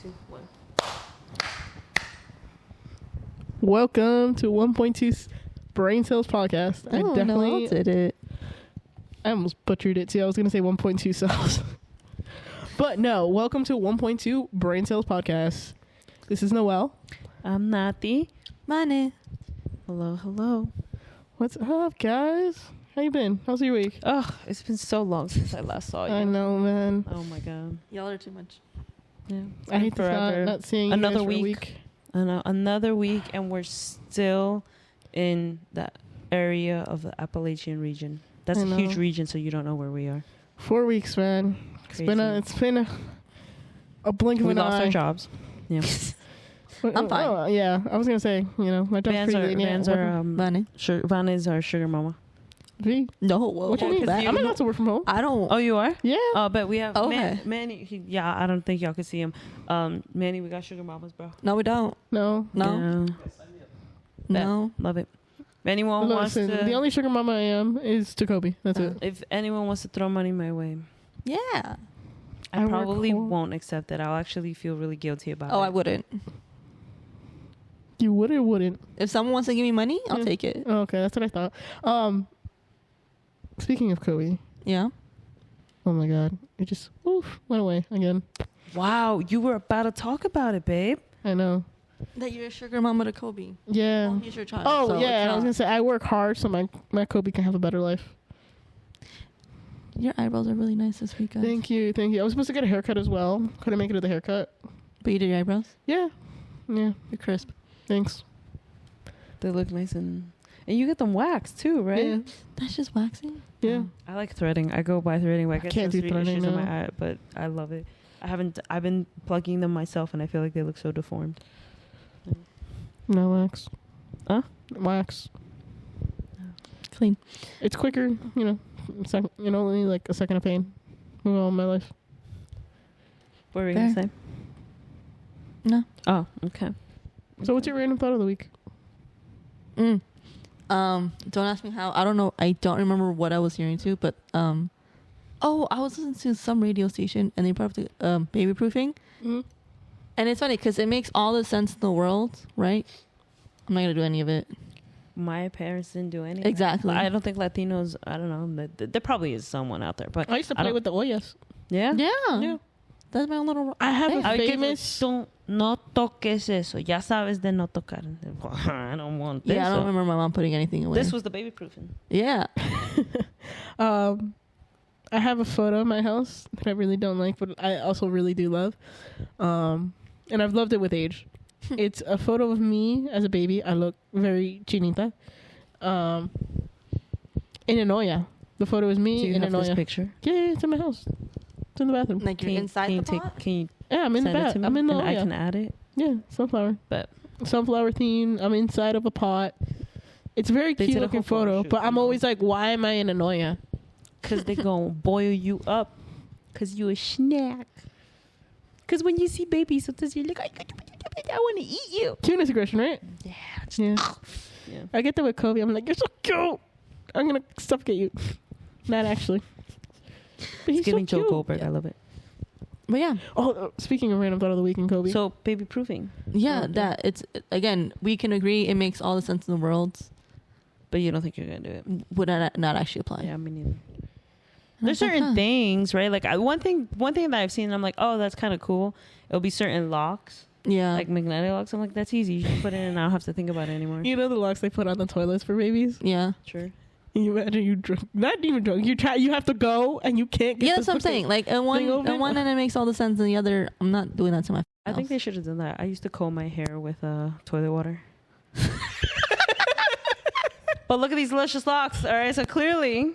2, 1. Welcome to 1.2 Brain Cells Podcast. I did it. I almost butchered it too. I was going to say 1.2 cells. But no, welcome to 1.2 Brain Cells Podcast. This is Noelle. I'm Nati. Money. Hello. What's up, guys? How you been? How's your week? Oh, it's been so long since I last saw you. I know, man. Oh my god. Y'all are too much. Yeah. I hate forever. not seeing you Another guys for a week. week. I know. Another week, and we're still in that area of the Appalachian region. That's I a know. huge region, so you don't know where we are. 4 weeks, man. Crazy. It's been a blink of We an lost eye. our jobs. Yeah. I'm fine. Oh, yeah, I was gonna say, my job's Vans pretty are lenient. Money. Van is our sugar mama. V? No, well, What you mean? because I'm allowed to work from home. I don't. Oh, you are? Yeah. But we have Oh, okay. Manny. I don't think y'all could see him. Manny, we got sugar mamas, bro. No, we don't. No. No. Yeah. No. Love it. If anyone Listen, wants to, the only sugar mama I am is to Kobe. That's it. if anyone wants to throw money my way, Yeah. I I work probably hard. won't accept it. I'll actually feel really guilty about Oh, it. I wouldn't. You would or wouldn't? If someone wants to give me money, I'll Yeah. take it. Oh, okay, that's what I thought. Speaking of Kobe, Yeah. oh my God, it just went away again. Wow, you were about to talk about it, babe. I know. That you're a sugar mama to Kobe. Yeah. Well, he's your child. Oh so yeah, it's I was not- gonna say I work hard so my Kobe can have a better life. Your eyebrows are really nice this week, guys. Thank you. I was supposed to get a haircut as well. Couldn't make it to the haircut. But you did your eyebrows? Yeah. You're crisp. Thanks. They look nice and you get them waxed too, right? Yeah. That's just waxing? Yeah. I like threading. I go by threading. I get can't do sensory threading issues in now. my eye, but I love it. I've been plugging them myself, and I feel like they look so deformed. No wax. Huh? Wax. Clean. It's quicker. Only like a second of pain. Move on with my life. What were you Fair. gonna say? No. Oh, okay. So what's your random thought of the week? Don't ask me how. I don't know. I don't remember what I was hearing to, but I was listening to some radio station and they brought up the baby proofing, Mm-hmm. and it's funny because it makes all the sense in the world, right? I'm not gonna do any of it. My parents didn't do anything. Exactly. I don't think Latinos. I don't know. There probably is someone out there, but I used to play don't- with the Oyas. yeah. Yeah. That's my own little. I have Hey, a I give famous. it, no toques eso. Ya sabes de no tocar. I don't want this. Yeah, I don't remember my mom putting anything away. This was the baby proofing. Yeah. I have a photo of my house that I really don't like, but I also really do love. And I've loved it with age. It's a photo of me as a baby. I look very chinita. In an olla. The photo is me So you in have an this olla. picture. Yeah, it's in my house. It's in the bathroom. Like you're inside the pot. Can you Yeah, I'm in the send it bath. to me? I'm in the and I olla. can add it. Yeah, sunflower. But Sunflower theme. I'm inside of a pot. It's a very They cute did a looking whole photo photo, shoot, but I'm you know. always like, why am I in an olla? because they gonna boil you up because you a snack. Because when you see babies, sometimes you're like, I want to eat you. Cuteness aggression, right? Yeah. Yeah. Yeah. I get that with Kobe. I'm like, you're so cute. I'm going to suffocate you. Not actually. But he's It's giving so Joe cute. Goldberg. I love it. But yeah, Speaking of random thought of the week in Kobe. So baby proofing. yeah. Okay. That it's again, we can agree it makes all the sense in the world. But you don't think you're gonna do it? Would not actually apply. Yeah, me neither. And I There's was like, certain huh. things, right? Like one thing that I've seen, I'm like, oh, that's kind of cool. It'll be certain locks, Yeah. like magnetic locks. I'm like, that's easy. You just put it in, and I don't have to think about it anymore. You know the locks they put on the toilets for babies? Yeah. Sure. You imagine you drunk. Not even drunk. You have to go and you can't get Yeah, the that's what I'm fucking saying. Like, in one and it makes all the sense, and the other, I'm not doing that to my. I think they should have done that. I used to comb my hair with toilet water. But look at these luscious locks. All right, so clearly,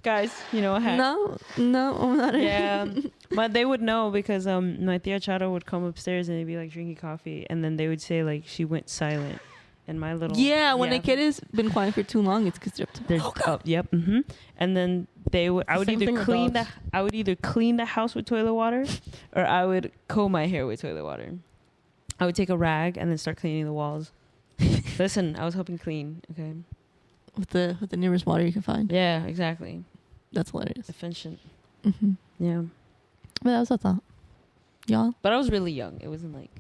guys, you know, No, I'm not. yeah, but they would know because my tia Charo would come upstairs and they'd be like drinking coffee, and then they would say like she went silent, and my little Yeah, when a kid has been quiet for too long, it's because they're yep, and then I would Same thing either with clean the house with toilet water, or I would comb my hair with toilet water. I would take a rag and then start cleaning the walls. Listen, I was helping clean. Okay. with the nearest water you can find. Yeah, exactly. That's hilarious. Efficient. Mm-hmm. Yeah. But that was a thought. y'all. But I was really young. It wasn't like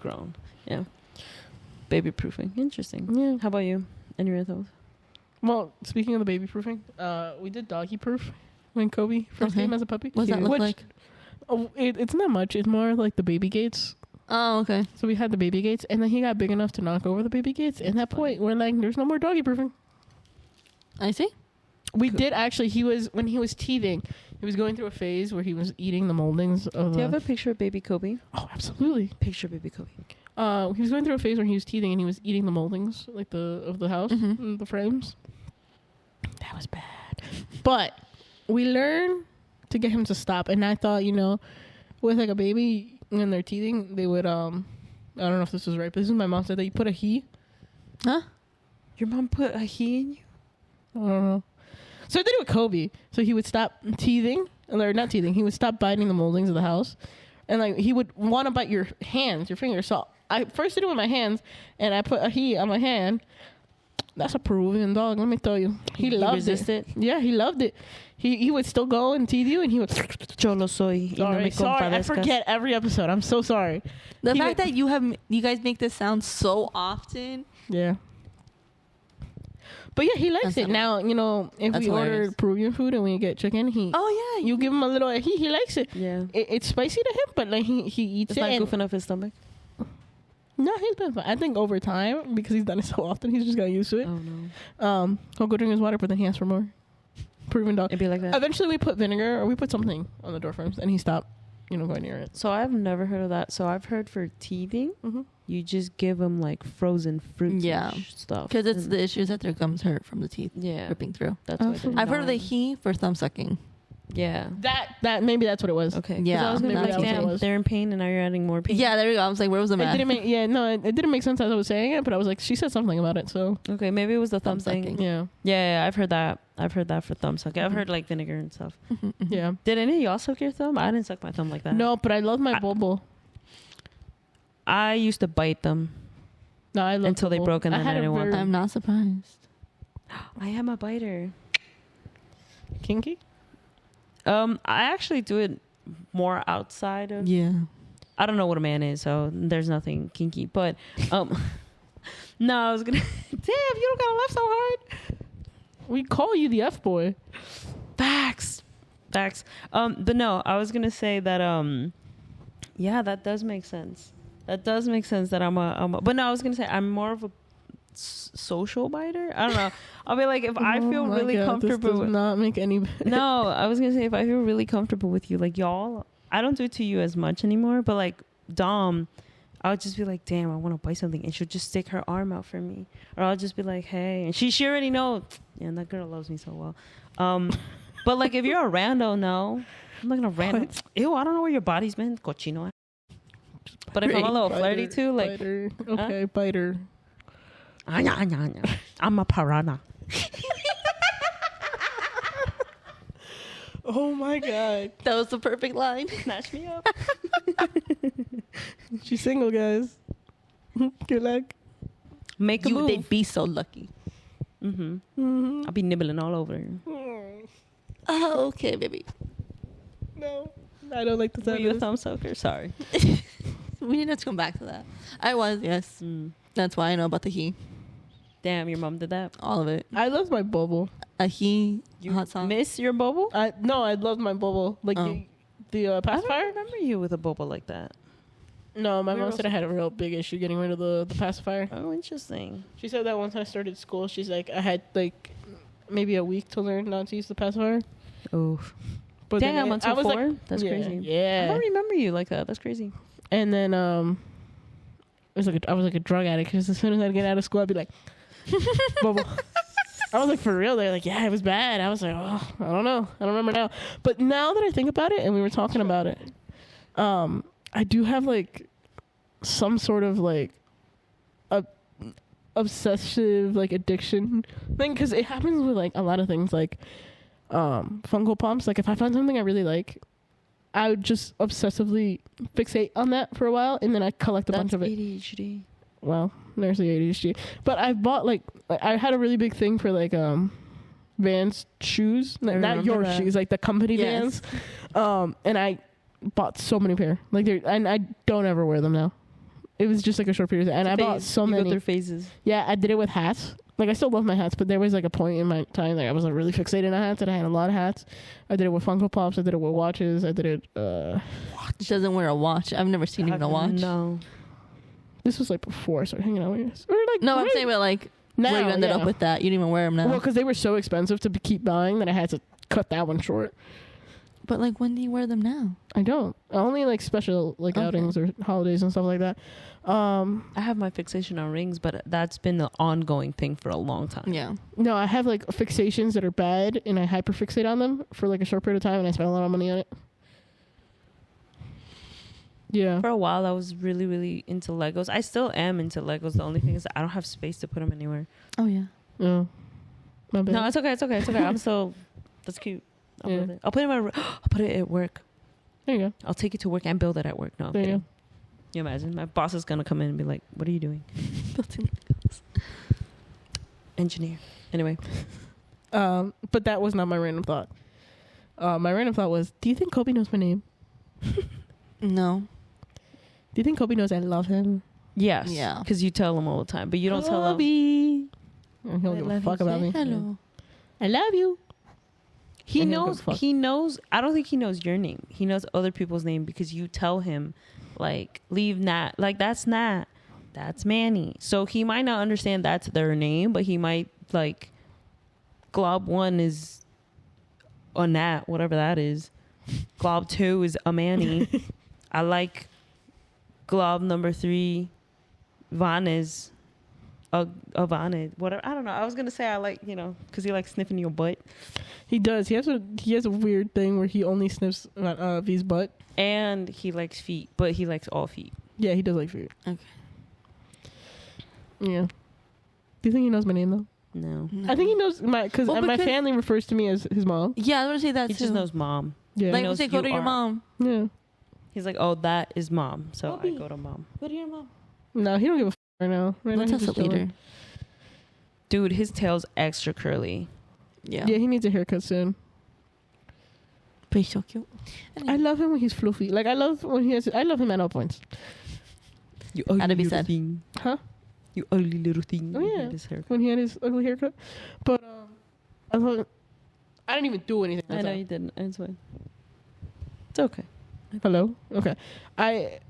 grown. Yeah. Baby proofing. Interesting. Yeah. How about you? Any other thoughts? Well, speaking of the baby proofing, we did doggy proof when Kobe first came as a puppy. What's that look like? Oh, it's not much. It's more like the baby gates. Oh, okay. So we had the baby gates, and then he got big enough to knock over the baby gates. And at that point, we're like, there's no more doggy proofing. I see. We did actually. When he was teething, he was going through a phase where he was eating the moldings of. Do you have a picture of baby Kobe? Oh, absolutely. Picture of baby Kobe. He was going through a phase where he was teething and he was eating the moldings, like of the house, the frames. That was bad. But we learned to get him to stop. And I thought, with like a baby when they're teething, they would I don't know if this was right, but this is my mom said that you put a he. Huh? Your mom put a he in you? I don't know. So I did it with Kobe. So he would stop teething, or not teething. He would stop biting the moldings of the house, and like he would want to bite your hands, your fingers. So I first did it with my hands, and I put a he on my hand. That's a Peruvian dog. Let me tell you, he loved it. Yeah, he loved it. He would still go and teeth you, and he would. Yo lo soy. Sorry, I forget every episode. I'm so sorry. The fact that you guys make this sound so often. Yeah. But yeah, he likes it. Now, if That's we order hilarious. Peruvian food and we get chicken, Oh yeah, you give him a little, he likes it. Yeah. It's spicy to him, but like he eats It's it. not And goofing up his stomach. no, he's been fine. I think over time, because he's done it so often, he's just got used to it. Oh no. He'll go drink his water, but then he asks for more. Peruvian dog. It'd be like that. Eventually, we put vinegar or we put something on the door frames, and he stopped, going near it. So I've never heard of that. So I've heard for teething, you just give them like frozen fruits and stuff. because it's the issues that their gums hurt from the teeth ripping through. That's what I didn't I've heard of the know. he for thumb sucking. Yeah. That maybe that's what it was. Okay. 'Cause Yeah, I was gonna be maybe like, that was what it damn, was. they're in pain and now you're adding more pain. Yeah, there we go. I was like, where was the It math? didn't make it didn't make sense as I was saying it, but I was like, she said something about it, so Okay, maybe it was the thumb Thumb thing. sucking. Yeah, I've heard that. I've heard that for thumb sucking. I've heard like vinegar and stuff. yeah. Did any of y'all suck your thumb? I didn't suck my thumb like that. No, but I love my bobo. I used to bite them. No, I love Until they bobo. broke and then I had a didn't want very I'm not surprised. I am a biter. kinky. I actually do it more outside of. Yeah. I don't know what a man is, so there's nothing kinky. But no, I was gonna. Damn, you don't gotta laugh so hard. We call you the F boy. Facts. But no, I was gonna say that. Yeah, that does make sense. That does make sense that I'm a. But no, I was gonna say I'm more of a social biter. I don't know. I'll be like, if I feel really comfortable. This does not make any. No, I was gonna say if I feel really comfortable with you, like y'all, I don't do it to you as much anymore. But like Dom, I would just be like, damn, I want to buy something, and she'll just stick her arm out for me, or I'll just be like, hey, and she already knows. Yeah, and that girl loves me so well. But like if you're a rando, no, I'm not gonna random. Ew, I don't know where your body's been, cochino. But if I'm a little flirty too, like, biter. Okay, biter. I'm a piranha. Oh my god, That was the perfect line. Snatch me up. she's single, guys. Good luck. Make a move. They'd be so lucky. I'll be nibbling all over. Oh, okay, baby. No, I don't like the Were sound you a of this. thumb sucker? Sorry. We need to come back to that. I was, yes. That's why I know about the he. Damn, your mom did that. All of it. I love my bubble. A he, You hot sauce. miss your bubble? I love my bubble. Like Oh. the I pacifier. don't remember you with a bubble like that. No, my We mom were said I had a real big issue getting rid of the pacifier. Oh, interesting. She said that once I started school, she's like, I had like maybe a week to learn not to use the pacifier. Oh, But then damn! I Until was 4? like, That's yeah, crazy. I Yeah. don't remember you like that. That's crazy. And then it was like I was like a drug addict because as soon as I'd get out of school, I'd be like, bubble. I was like, for real? They're like, yeah, it was bad. I was like, oh, I don't know. I don't remember now. But now that I think about it, and we were talking about it, I do have like some sort of like obsessive like addiction thing because it happens with like a lot of things like Funko Pops. Like if I find something I really like, I would just obsessively fixate on that for a while, and then I collect a bunch of it. ADHD. Well, there's the ADHD. But I've bought like I had a really big thing for like Vans shoes, not remember your that. shoes, like the company Yes. Vans. And I bought so many pair. Like and I don't ever wear them now. It was just like a short period, and I bought so many. You go through phases. Yeah, I did it with hats. Like I still love my hats, but there was like a point in my time that I was like really fixated on hats, and I had a lot of hats. I did it with Funko Pops. I did it with watches. I did it. She doesn't wear a watch. I've never seen even a watch. No. This was like before I started hanging out with you guys. Or like No, I'm saying, but like now, where you ended up with that. You didn't even wear them now. Well, because they were so expensive to keep buying that I had to cut that one short. But like, when do you wear them now? I don't. Only like special like outings or holidays and stuff like that. I have my fixation on rings, but that's been the ongoing thing for a long time. Yeah. No, I have like fixations that are bad, and I hyperfixate on them for like a short period of time, and I spend a lot of money on it. Yeah. For a while, I was really, really into Legos. I still am into Legos. The only thing is that I don't have space to put them anywhere. Oh yeah. Oh. My bad. No, it's okay. It's okay. It's okay. I'm still. That's cute. I'll build it. I'll put it in my. I'll put it at work. There you go. I'll take it to work and build it at work. No, I'm There you kidding. go. You imagine my boss is gonna come in and be like, "What are you doing?" Built-in Legos. Engineer. Anyway, but that was not my random thought. My random thought was, do you think Kobe knows my name? No. Do you think Kobe knows I love him? yes, Yeah. because you tell him all the time, but you don't tell him. Kobe. And he'll I give a love fuck you. about me. Hello. I love you. He And he'll knows. give a fuck. He knows. I don't think he knows your name. He knows other people's name because you tell him, like, leave Nat. Like, that's Nat. That's Manny. So he might not understand that's their name, but he might like. Glob 1 is a Nat, whatever that is. Glob 2 is a Manny. I like Glob number 3. Vanez. A Vanez. Whatever. I don't know. I was gonna say I like, because he likes sniffing your butt. He does. He has a weird thing where he only sniffs V's butt. And he likes feet, but he likes all feet. Yeah, he does like feet. Okay. Yeah. Do you think he knows my name though? No. I think he knows because Well, my because- family refers to me as his mom. Yeah, I was gonna say that He too. just knows mom. Yeah. Like, knows we say, go you to your are. mom. Yeah. He's like, oh, that is mom. So Bobby. I go to mom. Go to your mom. No, he don't give a right now. Right We'll now, he's test just it later. chilling. Dude, his tail's extra curly. Yeah. Yeah, he needs a haircut soon. But he's so cute. I love him when he's fluffy. Like I love him at all points. You Had to ugly be little said. thing. Huh? You ugly little thing. Oh, He yeah. had his haircut. When he had his ugly haircut. But I didn't even do anything. I know you didn't. It's fine. It's okay. Hello? Okay. I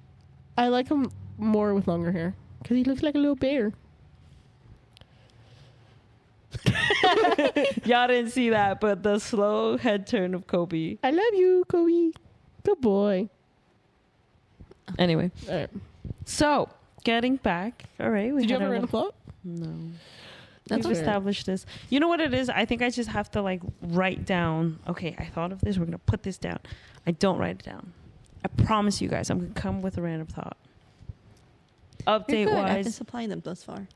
like him more with longer hair. Because he looks like a little bear. Y'all didn't see that, but the slow head turn of Kobe. I love you, Kobe. Good boy. Anyway, All right. so getting back. All right. Did you have a random thought? No. That's We've fair. established this. You know what it is? I think I just have to like write down. Okay, I thought of this. We're gonna put this down. I don't write it down. I promise you guys, I'm gonna come with a random thought. You're Update good. I've been wise. supplying them thus far.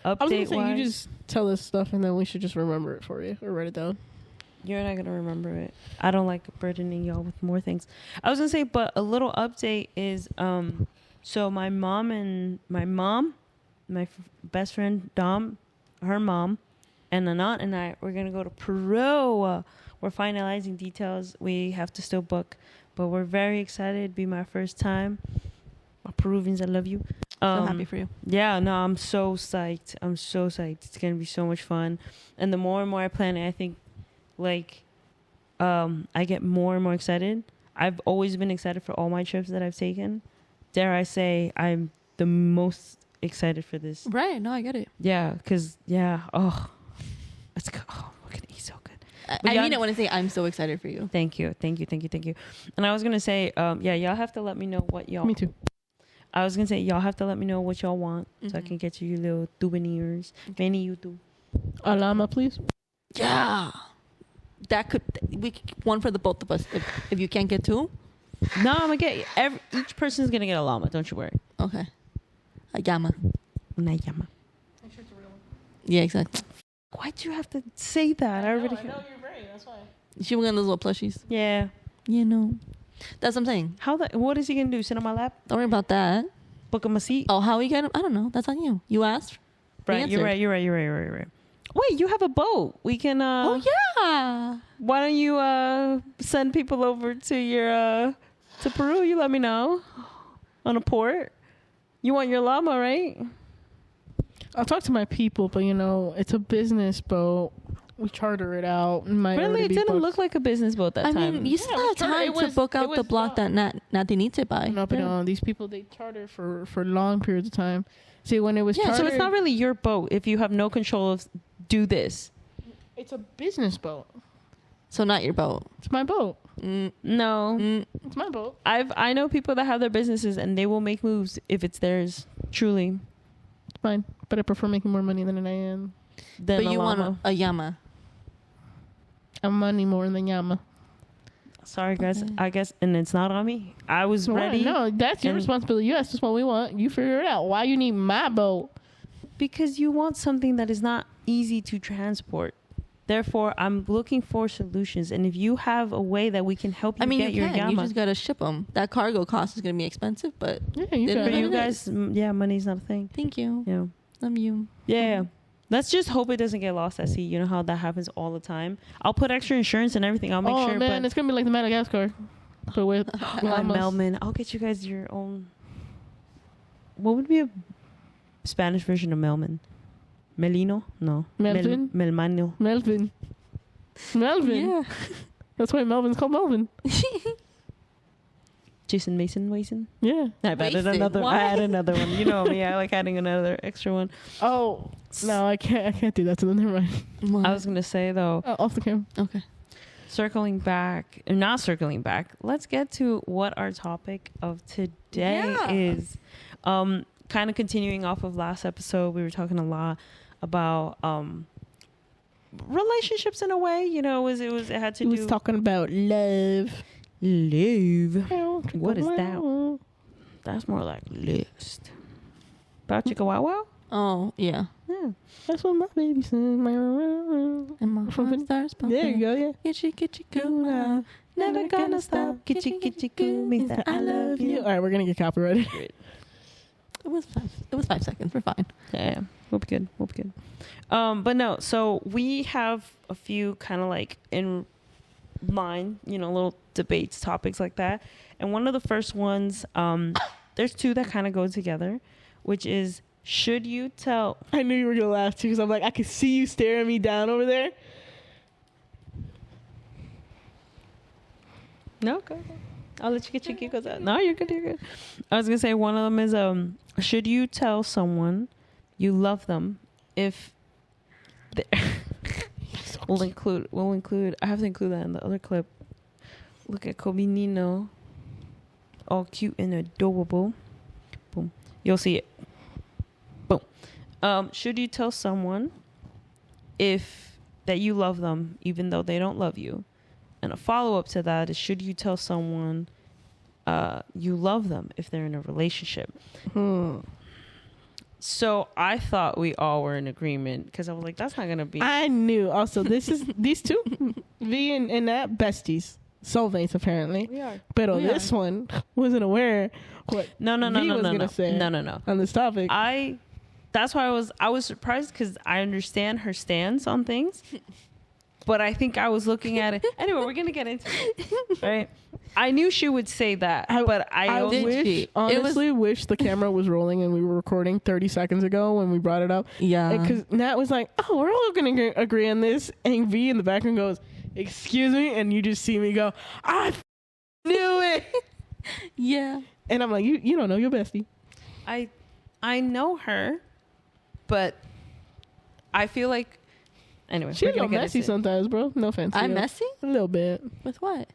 I was going Update to say, wise. you just tell us stuff and then we should just remember it for you or write it down. You're not gonna remember it. I don't like burdening y'all with more things. I was gonna say, but a little update is so my best friend Dom, her mom, and an aunt and I, we're gonna go to Peru. We're finalizing details. We have to still book, but we're very excited. It'd be my first time. My Peruvians, I love you. So happy for you. Yeah, no, I'm so psyched. I'm so psyched. It's gonna be so much fun. And the more and more I plan it, I think like I get more and more excited. I've always been excited for all my trips that I've taken. Dare I say I'm the most excited for this. Right. No, I get it. Yeah, because it's good. Oh, we're gonna eat so good. But I y'all- mean it when I say I'm so excited for you. Thank you. And I was gonna say, y'all have to let me know what y'all. Me too. I was gonna say y'all have to let me know what y'all want so I Mhm. can get you your little souvenirs. Manny, you too. A llama, please. Yeah. That could one for the both of us. If you can't get two, No, I'm gonna get each person's gonna get a llama. Don't you worry. okay. A llama. Una llama. Yeah, exactly. Why'd you have to say that? I already. you're right. That's why. She was one of those little plushies. Yeah. You know. That's what I'm saying. What is he gonna do? Sit on my lap? Don't worry about that. Book him a seat? Oh, how we get him? I don't know. That's on you. You asked. Right. You're answered. right. Wait, you have a boat. We can. Oh yeah. Why don't you send people over to your to Peru, you let me know. On a port. You want your llama, right? I'll talk to my people, but it's a business boat. We charter it out. Really, it didn't look like a business boat that time. I mean, you still have time to book out the block that Nati needs to buy. No, but no, these people, they charter for long periods of time. See, when it was chartered, so it's not really your boat if you have no control of do this. It's a business boat. So not your boat. It's my boat. No. It's my boat. I know people that have their businesses and they will make moves if it's theirs. Truly. It's fine. But I prefer making more money than I am. But you want a Yama. I'm money more than Yama. Sorry, guys. Okay. I guess, and it's not on me. I was ready. No, that's your responsibility. You asked us what we want. You figure it out. Why you need my boat? Because you want something that is not easy to transport. Therefore, I'm looking for solutions. And if you have a way that we can help you get your Yama. You just got to ship them. That cargo cost is going to be expensive, but yeah, for you guys, money's not a thing. Thank you. Yeah. Love you. Yeah. Let's just hope it doesn't get lost at sea. You know how that happens all the time. I'll put extra insurance and everything. I'll make sure. Oh, man, it's going to be like the Madagascar. But with Melman. I'll get you guys your own. What would be a Spanish version of Melman? Melino? No. Melvin? Melmano. Melvin. Yeah. That's why Melvin's called Melvin. Jason Mason? Yeah. I added another. I had another one. You know me. I like adding another extra one. Oh no, I can't do that. So then never mind. What? I was gonna say though. Off the camera. Okay. Not circling back. Let's get to what our topic of today is. Kind of continuing off of last episode, we were talking a lot about relationships in a way. It had to do. He was talking about love. What is that? That's more like list. About Chicka Wow Wow? Oh, yeah. Yeah. That's what my baby said. And my heart starts pumping. There you go, yeah. Kitchi coo now. Never gonna stop. Kitchi coo means that I love you. All right, we're going to get copyrighted. It was 5 seconds. We're fine. Yeah. We'll be good. But no, so we have a few kind of like in mind, little debates, topics like that. And one of the first ones, there's two that kind of go together, which is, should you tell... I knew you were going to laugh too, because I'm like, I could see you staring me down over there. No, go ahead. I'll let you get your giggles out. No, you're good. I was going to say one of them is, should you tell someone you love them if... We'll include. I have to include that in the other clip. Look at Kobe Nino, all cute and adorable. Boom. You'll see it. Boom. Should you tell someone that you love them even though they don't love you? And a follow up to that is, should you tell someone you love them if they're in a relationship? So I thought we all were in agreement because I was like, that's not going to be. I knew. Also, these two, V and Nat, besties. Soulmates, apparently. We are. But this one wasn't aware what No. say on this topic. That's why I was surprised because I understand her stance on things. But I think I was looking at it. Anyway, we're going to get into it. Right? I knew she would say that. But I honestly wish the camera was rolling and we were recording 30 seconds ago when we brought it up. Yeah. Because Nat was like, oh, we're all going to agree on this. And V in the background goes, excuse me. And you just see me go, I knew it. Yeah. And I'm like, you don't know your bestie. I know her, but I feel like, anyway, she's a little messy sometimes, bro. No offense. I'm messy? A little bit. With what?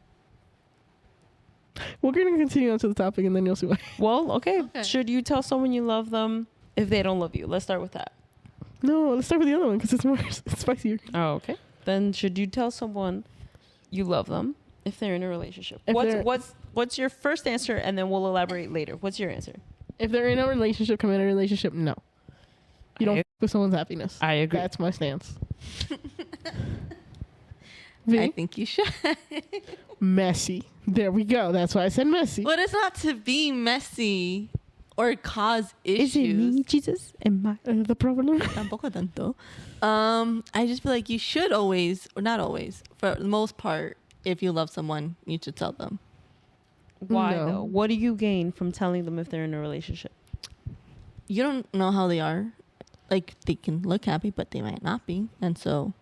We're going to continue on to the topic and then you'll see why. Well, okay. Should you tell someone you love them if they don't love you? Let's start with that. No, let's start with the other one because it's spicier. Oh, okay. Then should you tell someone you love them if they're in a relationship? What's your first answer, and then we'll elaborate later. What's your answer? If they're in a relationship, commit a relationship, no. You don't f with someone's happiness. I agree. That's my stance. I think you should. Messy. There we go. That's why I said messy. But it's not to be messy or cause issues. Is it me, Jesus? Am I the problem? Tampoco tanto. I just feel like you should always, or not always, for the most part, if you love someone, you should tell them. Why No. though? What do you gain from telling them if they're in a relationship? You don't know how they are. Like, they can look happy, but they might not be. And so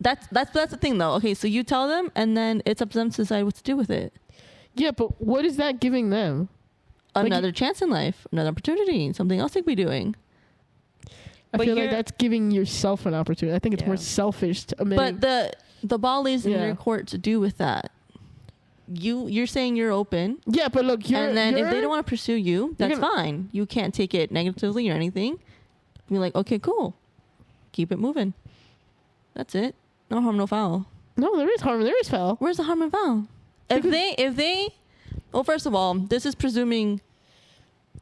that's the thing, though. Okay, so you tell them, and then it's up to them to decide what to do with it. Yeah, but what is that giving them? Another chance in life, another opportunity, something else they could be doing. I But feel like you're- that's giving yourself an opportunity. I think it's Yeah. more selfish to But the ball is in Yeah. your court to do with that. You're saying you're open, Yeah, but look, and then if they don't want to pursue you, that's gonna- fine. You can't take it negatively or anything. Be like, okay, cool, keep it moving. That's it. No harm, no foul. No, there is harm. There is foul. Where's the harm and foul? If they, well, first of all, this is presuming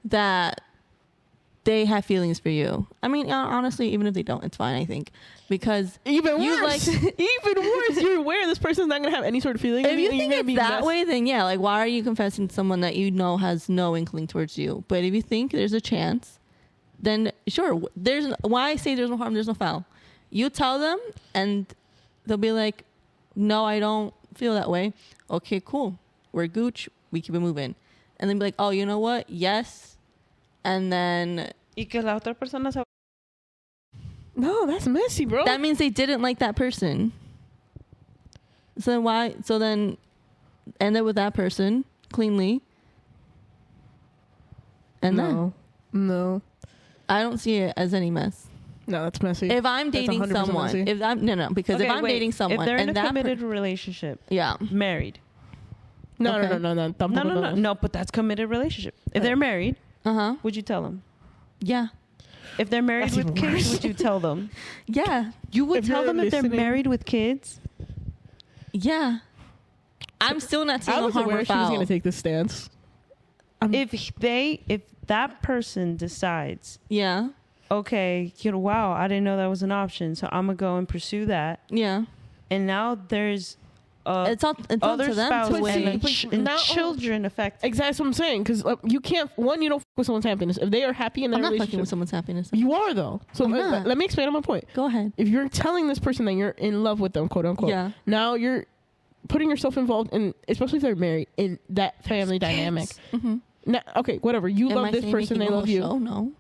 that they have feelings for you. I mean, honestly, even if they don't, it's fine, I think. Because Even you worse. like- Even worse. You're aware this person's not going to have any sort of feeling. if you think it's that way, then yeah, like, why are you confessing to someone that you know has no inkling towards you? But if you think there's a chance, then sure. Why I say there's no harm, there's no foul. You tell them, and they'll be like, no, I don't feel that way. Okay, cool. We're gooch. We keep it moving. And then be like, oh, you know what? Yes. And then Y que la otra persona se... No, that's messy, bro. that means they didn't like that person. So then why? So then end it with that person cleanly. And then No, I don't see it as any mess. that's messy. If I'm That's dating 100% someone, messy. if I'm because if Okay, I'm wait. dating someone if they're in and a that committed relationship, yeah, married. No, Okay. No, but that's committed relationship. If they're married, would you tell them? yeah, If they're married That's with even kids, worse. would you tell them? yeah, You would If tell you're them if they're listening- married with kids? yeah. I'm still not seeing I no was harm aware or she was foul. going to take this stance. If that person decides, Yeah, okay, wow, I didn't know that was an option, so I'm gonna go and pursue that. yeah. And now there's It's up other to them to spouses weigh. and now- children affected. Exactly that's what I'm saying. Because you can't, you don't f with someone's happiness. If they are happy in their I'm not fucking relationship, with someone's happiness. you are, though. So I'm not. let me expand on my point. Go ahead. If you're telling this person that you're in love with them, quote unquote, Yeah. now you're putting yourself involved in, especially if they're married, in that family dynamic. Mm-hmm. Now, okay, whatever. You Am love I this saying person, making they a love whole you. show? No.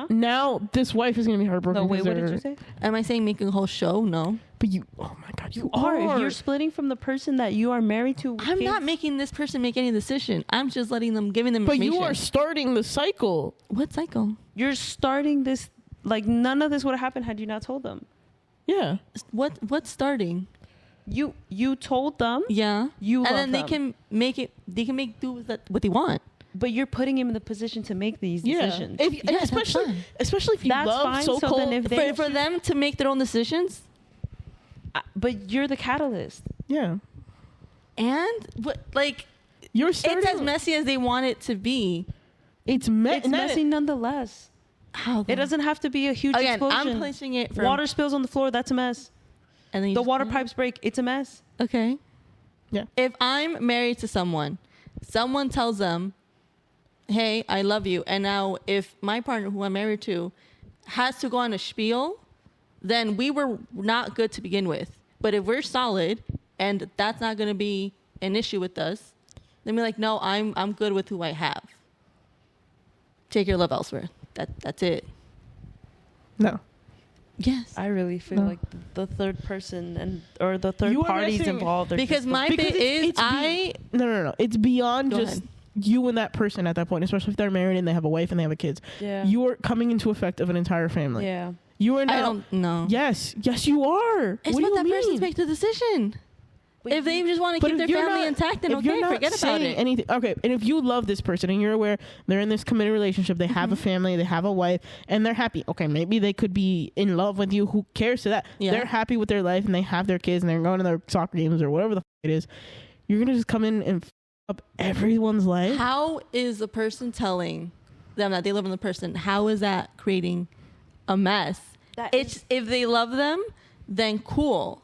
Now this wife is going to be heartbroken. No, wait, because what did they're- you say? Am I saying making a whole show? No. But you, oh my God, you Or are. if you're splitting from the person that you are married to, I'm not making this person make any decision. I'm just letting them, giving them But information. you are starting the cycle. What cycle? You're starting this. Like none of this would have happened had you not told them. Yeah. What's starting? You told them. Yeah. You and love then they them. can make it. They can make do with that what they want. But you're putting him in the position to make these decisions. If, and Yeah, that's especially, fine. especially if you That's love fine. so So cold. then if they- For them to make their own decisions. But you're the catalyst. yeah. And what, like, You're starting. it's as messy as they want it to be. It's It's messy. messy nonetheless. How It doesn't have to be a huge Again, explosion. I'm placing it from Water spills on the floor. That's a mess. and then you The just- water pipes break. It's a mess. Okay. Yeah. If I'm married to someone tells them, "Hey, I love you," and now if my partner, who I'm married to, has to go on a spiel, then we were not good to begin with. But if we're solid and that's not going to be an issue with us, then be like, "No, I'm good with who I have. Take your love elsewhere." That's it. No. Yes. I really feel No. like the third person or the third You are parties messing- involved. Are Because just my Because bit it's- is it's I No. It's beyond Go just ahead. you and that person at that point, especially if they're married and they have a wife and they have a kids. Yeah. You are coming into effect of an entire family. Yeah. You are I now. don't know. Yes, you are. It's what what do that you person's mean? make the decision. But If they just want to But keep if their you're family not- intact, then if you're okay, not forget about saying it. anything, okay. And if you love this person and you're aware they're in this committed relationship, they have a family, they have a wife, and they're happy. Okay, maybe they could be in love with you. Who cares to that? Yeah. They're happy with their life and they have their kids and they're going to their soccer games or whatever the it is. You're gonna just come in and up everyone's life. How is the person telling them that they love the person? How is that creating a mess? It's if they love them, then cool.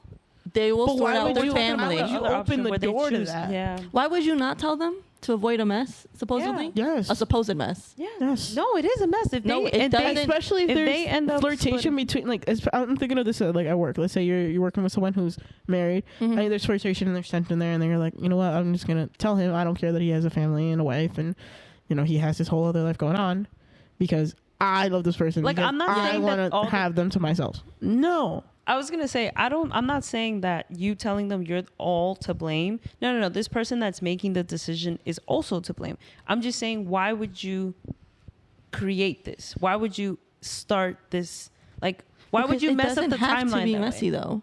They will But sort why out would their you- family. why would you Other open option the where they door to choose- that? Yeah. Why would you not tell them? to avoid a mess, supposedly? Yeah. Yes. A supposed mess. Yeah. Yes. No, it is a mess. If No, they, it if they doesn't- Especially if, if there's they end up flirtation splitting- between, like, I'm thinking of this like at work. Let's say you're working with someone who's married. Mhm. And there's flirtation and there's tension there, and then you're like, you know what? I'm just gonna tell him I don't care that he has a family and a wife, and he has this whole other life going on because I love this person. Like, because I'm not I saying that want all to the- have them to myself. No. I was gonna say I'm not saying that you telling them you're all to blame. No. This person that's making the decision is also to blame. I'm just saying, why would you create this? Why would you start this? Like, why would Because you it mess up the doesn't have timeline? to be that messy, way? though.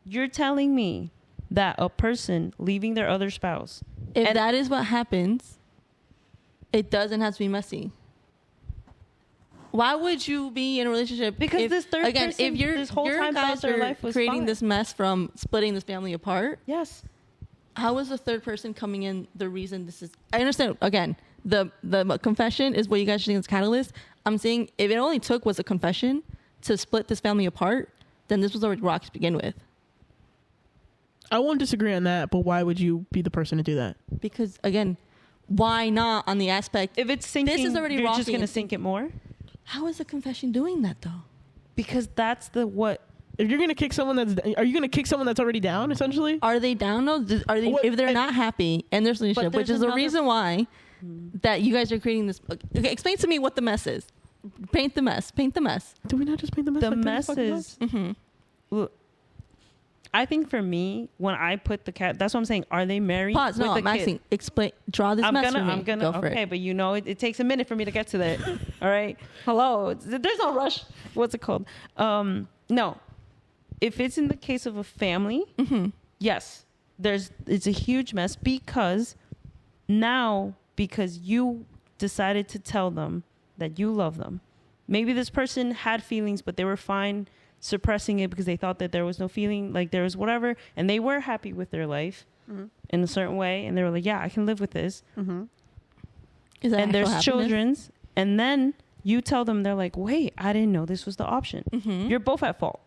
You're telling me that a person leaving their other spouse. If And- that is what happens, it doesn't have to be messy. Why would you be in a relationship? Because if, this third again, person if you're, this whole your time guys thought their are life was creating fine. this mess from splitting this family apart, Yes. how is the third person coming in the reason this is? I understand. Again, the confession is what you guys think is catalyst. I'm saying if it only took was a confession to split this family apart, then this was already rocky to begin with. I won't disagree on that, but why would you be the person to do that? Because again, why not on the aspect? If it's sinking, This is already you're just rocky gonna and sink it more How is the confession doing that though? because that's the what. If you're gonna kick someone are you gonna kick someone that's already down? Essentially, Are they down? No. Are they? What- If they're not happy in their relationship, which there's is the another- reason why that you guys are creating this. Okay, explain to me what the mess is. Paint the mess. Paint the mess. do we not just paint the mess? The like 30 mess fucking is. times? Look, I think for me, when I put the cat, that's what I'm saying. Are they married? Pause. No, with I'm the kid? asking. Explain. Draw this I'm mess gonna. for me. I'm gonna. Go for Okay, it. but it takes a minute for me to get to that. All right. Hello. There's no rush. What's it called? No. If it's in the case of a family, yes, it's a huge mess because you decided to tell them that you love them. Maybe this person had feelings, but they were fine suppressing it because they thought that there was no feeling, like there was whatever, and they were happy with their life in a certain way, and they were like, yeah, I can live with this. Is that And there's actual happiness? children's, and then you tell them, they're like, wait, I didn't know this was the option. You're both at fault.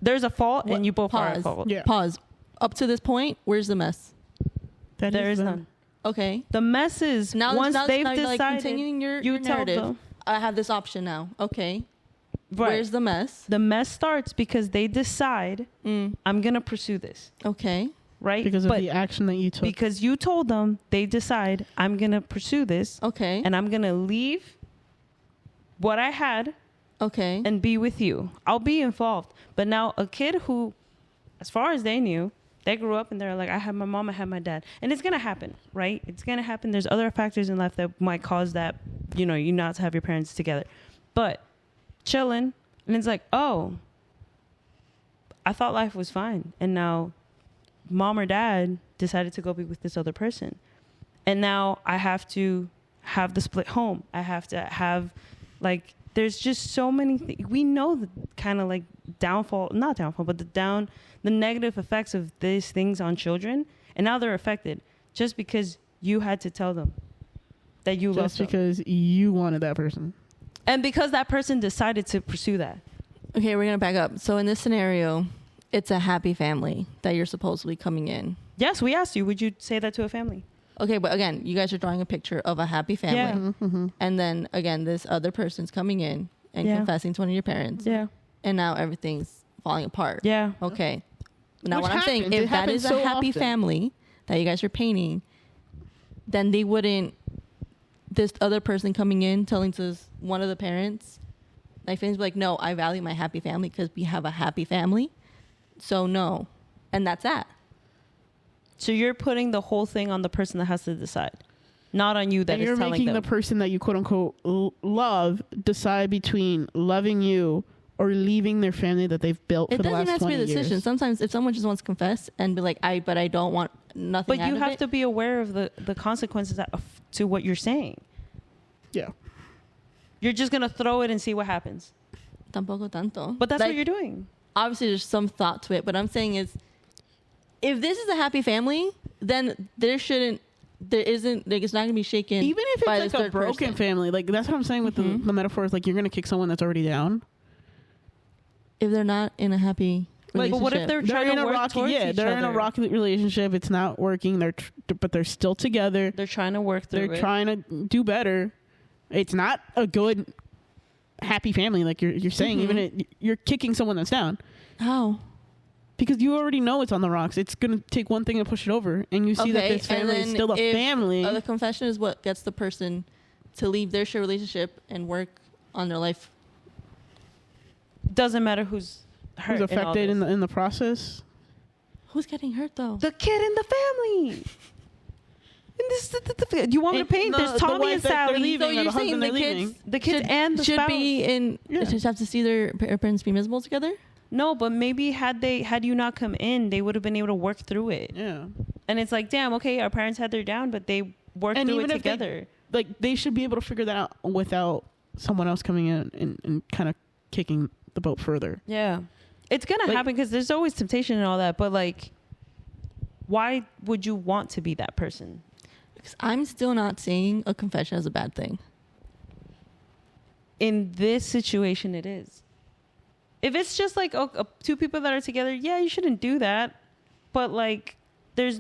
There's a fault, and you both are at fault. Yeah. Pause. Up to this point, where's the mess? There is none. Okay. The mess is once they've now you're, decided, like, continuing your tell narrative. them. I have this option now. Okay. Right. Where's the mess? The mess starts because they decide, I'm going to pursue this. Okay. Right? Because of But the action that you took. because you told them, they decide, I'm going to pursue this. Okay. And I'm going to leave what I had Okay. and be with you. I'll be involved. But now a kid who, as far as they knew, they grew up and they're like, I have my mom, I have my dad. And it's going to happen, right? It's going to happen. There's other factors in life that might cause that, you not to have your parents together. But chilling, and it's like, oh, I thought life was fine. And now mom or dad decided to go be with this other person. And now I have to have the split home. I have to have, like, there's just so many things. We know the kind of like not downfall, but the negative effects of these things on children. And now they're affected just because you had to tell them that you love just them. because you wanted that person. And because that person decided to pursue that. Okay, we're going to back up. So in this scenario, it's a happy family that you're supposedly coming in. Yes, we asked you, would you say that to a family? Okay, but again, you guys are drawing a picture of a happy family. Yeah. And then again, this other person's coming in and Yeah. confessing to one of your parents. Yeah. And now everything's falling apart. Yeah. Okay. Now Which what I'm saying, happens. It if that happens is so a happy often. family that you guys are painting, then they wouldn't, this other person coming in telling to one of the parents, like family's like, no, I value my happy family because we have a happy family. So no. And that's that. So you're putting the whole thing on the person that has to decide, not on you that And is you're telling making them. the person that you quote unquote love decide between loving you or leaving their family that they've built It for the doesn't last have to be 20 a decision. years. Sometimes if someone just wants to confess and be like, but I don't want nothing. But you out of have it, to be aware of the consequences to what you're saying. Yeah. You're just going to throw it and see what happens. Tampoco tanto. But that's Like, what you're doing. obviously there's some thought to it, but I'm saying is if this is a happy family, then there isn't, like, it's not gonna be shaken. Even if by it's this like a third broken person. family, like that's what I'm saying with the metaphor is like you're going to kick someone that's already down. If they're not in a happy, Like, but what if they're trying to work towards each other? They're in a rocky relationship. It's not working. But they're still together. They're trying to work through They're trying to do better. It's not a good, happy family like you're saying. Even you're kicking someone that's down. How? Because you already know it's on the rocks. It's going to take one thing to push it over. And you see that this family is still a family. The confession is what gets the person to leave their shared relationship and work on their life. Doesn't matter who's hurt. Who's affected in the process. Who's getting hurt, though? The kid in the family. And this, you want me to paint? There's Tommy and Sally. So you're saying the kids and the should spouse be in. Yeah. Just have to see their parents be miserable together. No, but maybe had you not come in, they would have been able to work through it. Yeah. And it's like, damn, okay, our parents had their down, but they worked through it together. They should be able to figure that out without someone else coming in and kind of kicking the boat further. Yeah. It's going to happen because there's always temptation and all that. But, like, why would you want to be that person? Because I'm still not saying a confession is a bad thing. In this situation, it is. If it's just like two people that are together, yeah, you shouldn't do that. But, like, there's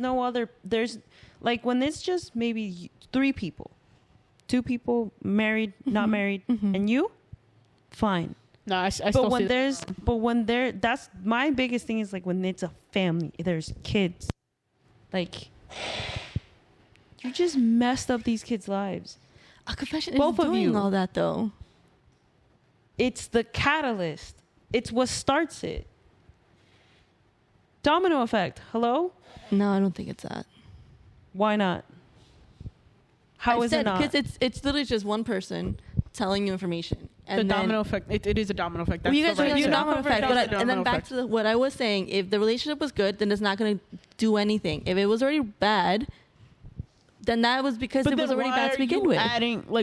like when it's just maybe 3 people, 2 people married, not married, and you, fine. No, I still see that. That's my biggest thing is like when it's a family, there's kids, like you just messed up these kids' lives. A confession Both is of doing you. all that, though. It's the catalyst. It's what starts it. Domino effect. Hello? No, I don't think it's that. Why not? How is it not? Because it's literally just one person telling you information. And the domino effect. It is a domino effect. That's you guys the are right doing term. domino effect. That's the And then domino back effect. to what I was saying. If the relationship was good, then it's not going to do anything. If it was already bad, then that was because it was already bad to begin with.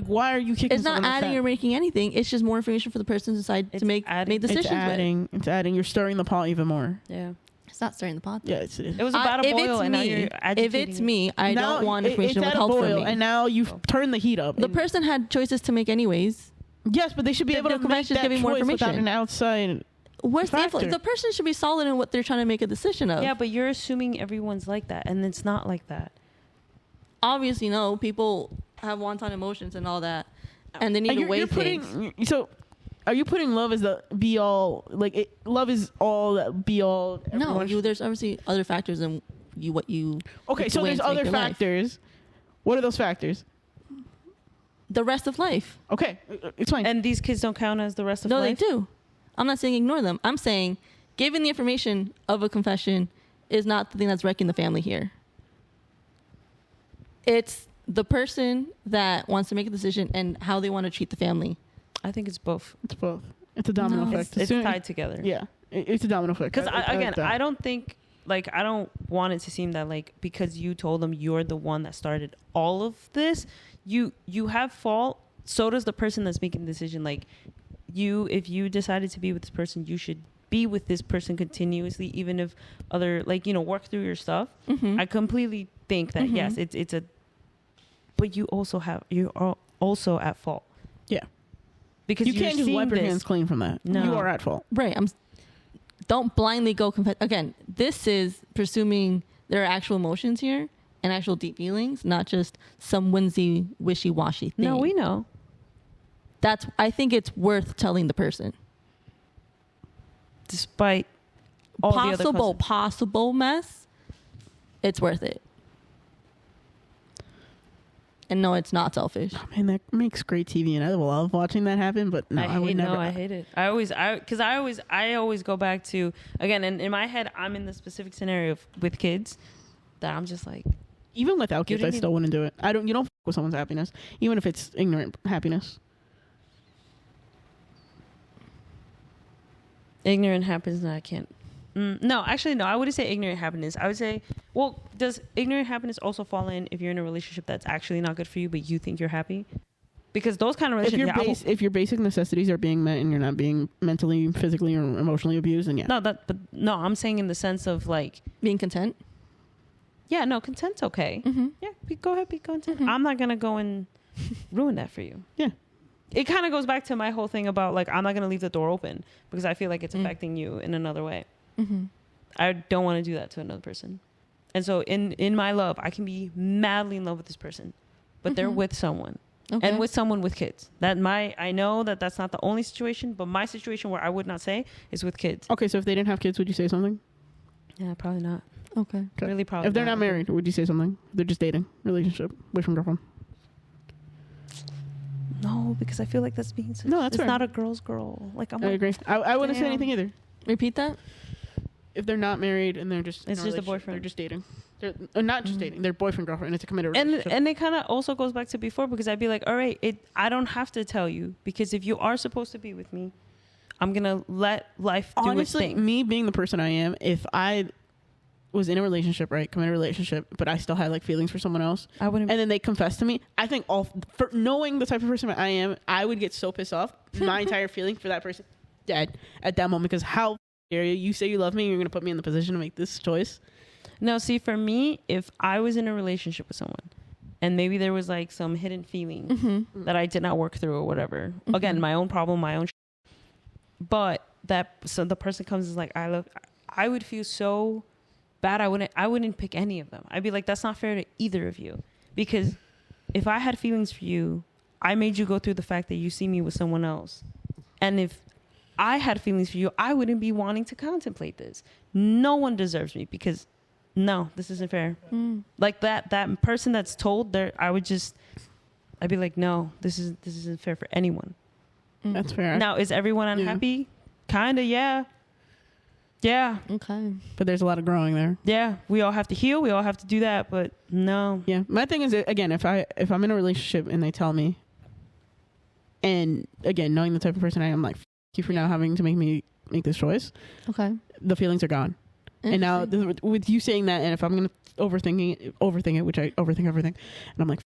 Why are you kicking? It's not adding or making anything. It's just more information for the person to decide to make decisions with. It's adding. You're stirring the pot even more. Yeah. It's not stirring the pot. Yeah, it is. It was about to boil, and now you're agitating. If it's me, I don't want information it's at a withheld from boil, me. and now you've turned the heat up. The person had choices to make anyways. Yes, but they should be able to make confession is that giving more choice without information. an outside. Where's the factor. influence? The person should be solid in what they're trying to make a decision of. Yeah, but you're assuming everyone's like that, and it's not like that. Obviously, no. People have wanton emotions and all that, and they need to weigh things. So, are you putting love as the be all? Love is all that be all. No, there's obviously other factors in what you. Okay, so there's other factors. What are those factors? The rest of life. Okay, it's fine. And these kids don't count as the rest of No, life? they do. I'm not saying ignore them. I'm saying giving the information of a confession is not the thing that's wrecking the family here. It's the person that wants to make a decision and how they want to treat the family. I think it's both. It's both. It's a domino effect. It's tied together. Yeah, it's a domino effect. Because I don't think, I don't want it to seem that because you told them you're the one that started all of this, you have fault. So does the person that's making the decision. If you decided to be with this person, you should be with this person continuously, even if other work through your stuff. I completely think that yes, it's a, but you're also at fault. Yeah, because you can't just wipe your hands clean from that. No. You are at fault. Right. Don't blindly go confess. Again, this is presuming there are actual emotions here and actual deep feelings, not just some whimsy, wishy-washy thing. No, we know. I think it's worth telling the person. Despite all the other possible mess, it's worth it. And no, it's not selfish. Oh, man, that makes great TV, and I love watching that happen. But no, I would never. No, I hate it. I always go back to, again, and in my head, I'm in the specific scenario with kids that I'm just like, even without kids, I still wouldn't do it. You don't f with someone's happiness, even if it's ignorant happiness. ignorant happiness. No, I can't. No, actually, no. I wouldn't say ignorant happiness. I would say, well, does ignorant happiness also fall in if you're in a relationship that's actually not good for you, but you think you're happy? Because those kind of relationships, if your basic necessities are being met and you're not being mentally, physically, or emotionally abused, then yeah. No, I'm saying in the sense of being content. Yeah, no, content's okay. Mm-hmm. Yeah, go ahead, be content. Mm-hmm. I'm not gonna go and ruin that for you. Yeah. It kind of goes back to my whole thing about I'm not gonna leave the door open because I feel like it's affecting you in another way. Mm-hmm. I don't want to do that to another person. And so in my love, I can be madly in love with this person, but they're with someone. Okay. And with someone with kids. I know that that's not the only situation, but my situation where I would not say is with kids. Okay, so if they didn't have kids, would you say something? Yeah, probably not. Okay. Really, probably. If they're not married, would you say something? They're just dating, relationship, boyfriend, girlfriend. No, because I feel like that's being. No, that's it's fair. not a girl's girl. Like I agree. I wouldn't say damn. anything either. Repeat that. If they're not married and they're just It's in just a relationship, boyfriend. they're just dating. They're not just dating. They're boyfriend girlfriend. It's a committed relationship. And it kind of also goes back to before, because I'd be like, all right, I don't have to tell you, because if you are supposed to be with me, I'm gonna let life do honestly, its thing. me being the person I am, if I was in a relationship, right, committed relationship, but I still had like feelings for someone else, I wouldn't. and then they confess to me, I think for knowing the type of person I am, I would get so pissed off. My entire feeling for that person dead at that moment, because how dare you? You say you love me, you're gonna put me in the position to make this choice. No, see, for me, if I was in a relationship with someone and maybe there was like some hidden feeling that I did not work through or whatever, again, my own problem, my own but so the person comes and is like, I would feel so bad. I wouldn't pick any of them. I'd be like, that's not fair to either of you, because if I had feelings for you, I made you go through the fact that you see me with someone else. And if I had feelings for you, I wouldn't be wanting to contemplate this. No one deserves me, because no, this isn't fair. Like that person that's told there, I'd be like, no, this isn't fair for anyone. That's fair. Now, is everyone unhappy? Kinda, yeah. Yeah. Okay. But there's a lot of growing there. Yeah. We all have to heal. We all have to do that, but no. Yeah. My thing is, again, if I'm in a relationship and they tell me, and again, knowing the type of person I am, like, f you for now having to make this choice. Okay. The feelings are gone. And now with you saying that, and if I'm going to overthink it, which I overthink everything, and I'm like,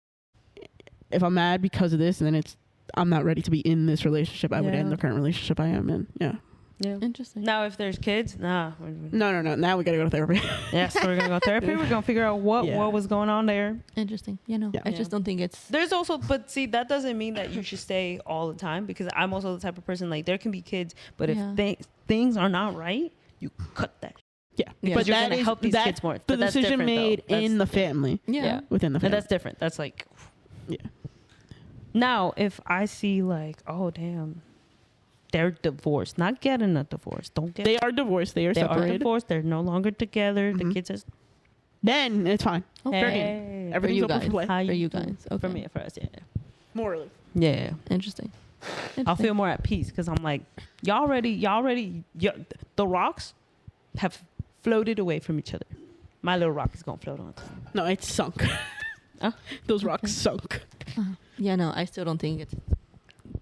if I'm mad because of this, and then I'm not ready to be in this relationship, I would end the current relationship I am in. Yeah. Yeah. Interesting. Now, if there's kids, nah. No. Now we got to go to therapy. Yes, we're going to go to therapy. We're going to figure out what was going on there. Interesting. Yeah. Yeah. I just don't think it's. There's also, but see, that doesn't mean that you should stay all the time, because I'm also the type of person, like, there can be kids, but if things are not right, you cut that. Yeah. Yeah. But You're that gonna is help these kids more. the But that's decision different, made though. in the family. Yeah. Within the And family. that's different. That's like, Yeah. now if I see like, oh damn, they're divorced, not getting a divorce. Don't get. They are divorced. They are They are separated. divorced. They're no longer together. The kids are. Then it's fine. Okay. Hey. For Everything's you open guys. for play. How For you doing? guys. Okay. For me, for us, yeah. Morally. Yeah. Interesting. I'll feel more at peace, because I'm like, y'all ready, the rocks have floated away from each other. My little rock is going to float on. No, it's sunk. Those rocks sunk. Yeah. No, I still don't think it's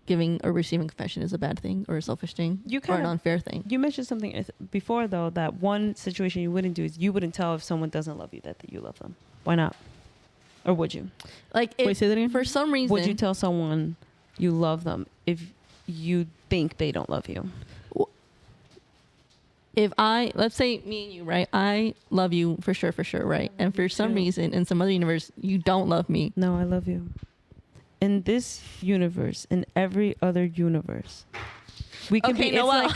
giving or receiving confession is a bad thing or a selfish thing or an unfair thing. You mentioned something before, though, that one situation you wouldn't do is you wouldn't tell if someone doesn't love you that you love them. Why not? Or would you? Like, Wait, say that again? for some reason, Would you tell someone you love them if you think they don't love you? if let's say me and you, right? I love you for sure, right? And for some too. reason, in some other universe, you don't love me. No, I love you. In this universe, in every other universe, we can Okay, be. It's Noel. like,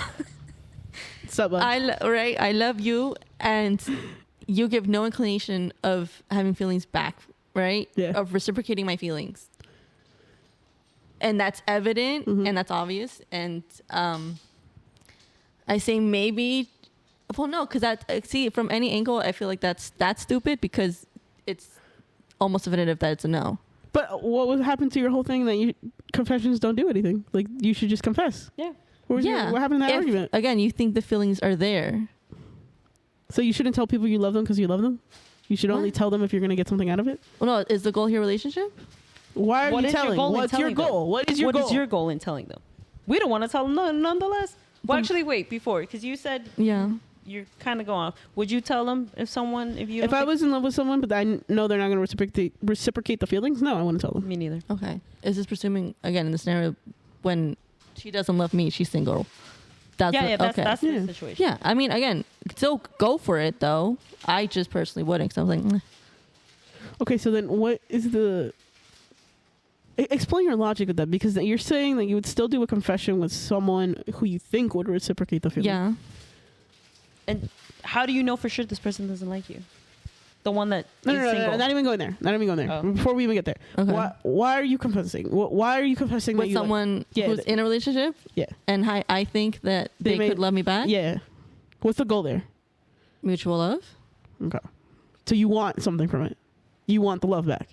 What's up, bud? I love you, and you give no inclination of having feelings back, right? Yeah. Of reciprocating my feelings, and that's evident and that's obvious. And I say maybe, well, no, because see, from any angle, I feel like that's stupid, because it's almost definitive that it's a no. But what would happen to your whole thing that confessions don't do anything? Like, you should just confess. yeah. What happened in that argument? Again, you think the feelings are there. So you shouldn't tell people you love them because you love them? You should only What? tell them if you're going to get something out of it? Well, no, is the goal here relationship? Why are What you is your telling? goal in What's your telling them? goal? What is your goal? What is your goal in telling them? We don't want to tell them nonetheless. Well, actually, wait, before, because you said Yeah. you're kind of going off. Would you tell them if you? If I was in love with someone, but I know they're not going to reciprocate the feelings, no, I wouldn't tell them. Me neither. Okay. Is this presuming, again, in the scenario when she doesn't love me, she's single? That's That's okay. the situation. Yeah, I mean, again, still go for it, though. I just personally wouldn't, because I was like, "Meh." Okay, so then what is the... Explain your logic with that, because you're saying that you would still do a confession with someone who you think would reciprocate the feeling. Yeah. And how do you know for sure this person doesn't like you? The one that No, is single. not even going there. Not even going there. Oh. Before we even get there, Okay. why are you confessing? Why are you confessing that With you someone who's in a relationship, yeah, and I think that they could love me back. yeah. What's the goal there? Mutual love. Okay, so you want something from it. You want the love back.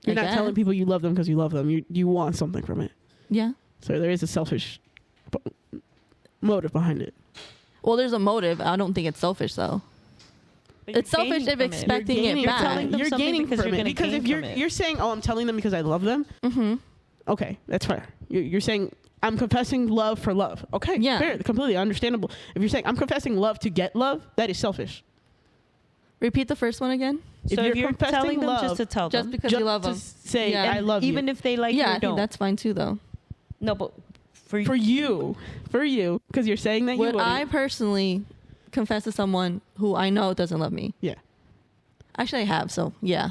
You're I not telling guess. people you love them because you love them. You want something from it. Yeah. So there is a selfish motive behind it. Well, there's a motive. I don't think it's selfish though. But you're It's selfish gaining if from it. expecting You're it gaining- back. You're telling them You're something gaining because from you're it. gonna Because if gain from it. you're saying, "Oh, I'm telling them because I love them," Mm-hmm. okay, that's fair. You're saying I'm confessing love for love. Okay, Yeah. fair, completely understandable. If you're saying I'm confessing love to get love, that is selfish. Repeat the first one again. So if you're confessing telling them love just to tell Just them, because you love to them. say Yeah. I love even you. if they like you Yeah, or I think don't. that's fine too, though. No, but for for you, because you're saying that you Would wouldn't. I personally confess to someone who I know doesn't love me? Yeah. Actually, I have. So yeah.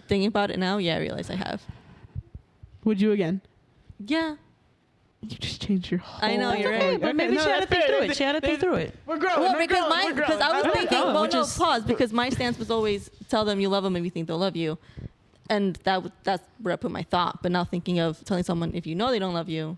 Thinking about it now, yeah, I realize I have. Would you again? Yeah. You just changed your whole. I know, you're okay, right. but maybe no, she had to that's think fair. through it. She had to think through it. We're growing. Well, we're because growing, we're growing. I was Okay. thinking, Oh, well, which no, is- pause, because my stance was always tell them you love them if you think they'll love you, and that's where I put my thought. But now thinking of telling someone if you know they don't love you,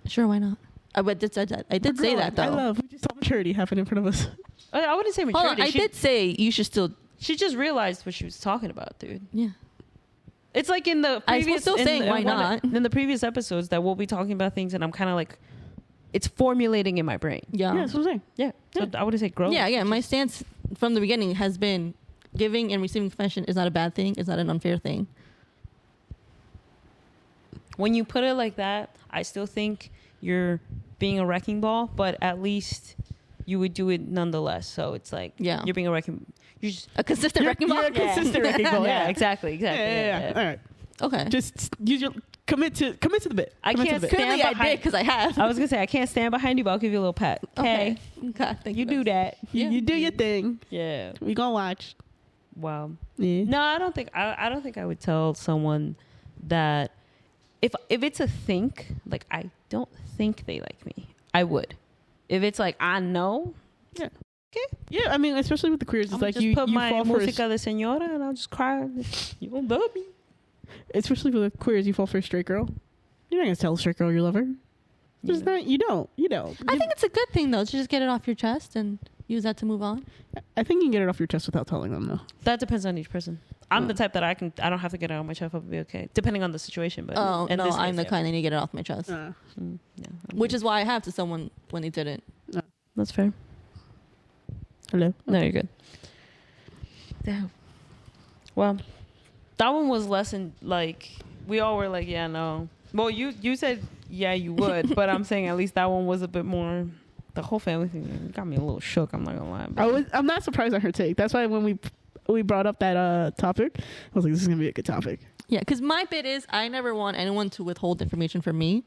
sure, why not? I did say that. I did say that though. I love. We just saw maturity happen in front of us. I wouldn't say Hold maturity. on, I did say you should still. She just realized what she was talking about, dude. Yeah. It's like in the I was previous. still in saying, the- why one- not? In the previous episodes, that we'll be talking about things, and I'm kind of like, it's formulating in my brain. Yeah. Yeah, that's what I'm saying. Yeah. So I wouldn't say grow. Yeah, again, my stance from the beginning has been giving and receiving confession is not a bad thing. It's not an unfair thing. When you put it like that, I still think you're being a wrecking ball, but at least you would do it nonetheless. So it's like, Yeah. you're being a wrecking. You're just A consistent wrecking ball? You're a consistent wrecking ball. yeah, Yeah, exactly. Yeah. All right. Okay. Just use your commit to the bit. I Commit to can't the bit. stand Clearly I behind- did because I have. I was gonna say I can't stand behind you, but I'll give you a little pat. Okay. Okay, God, thank you do that. You, Yeah. you do your thing. Yeah. We gonna watch. Wow. Yeah. No, I don't think I would tell someone that if it's a think, like I don't think they like me, I would. If it's like I know, Yeah. Okay. Yeah, I mean, especially with the queers, it's I'm like just you put my fall for música de señora and I'll just cry. You don't love me. especially with the queers, you fall for a straight girl. You're not gonna tell a straight girl you love her. Just Yeah. not. You don't. You don't. I think it's a good thing though to just get it off your chest and use that to move on. I think you can get it off your chest without telling them though. That depends on each person. I'm the type that I don't have to get it on my chest. I'll be okay, depending on the situation. But Oh in no, this I'm case, the kind that need to get it off my chest, Yeah, which is why I have to someone when they didn't. that's fair. Hello. No, you're good. Damn. Well, that one was less than like we all were like, yeah, no. Well, you said yeah, you would, but I'm saying at least that one was a bit more. The whole family thing got me a little shook. I'm not gonna lie. I'm not surprised at her take. That's why when we brought up that topic, I was like, this is gonna be a good topic. Yeah, because my bit is I never want anyone to withhold information from me.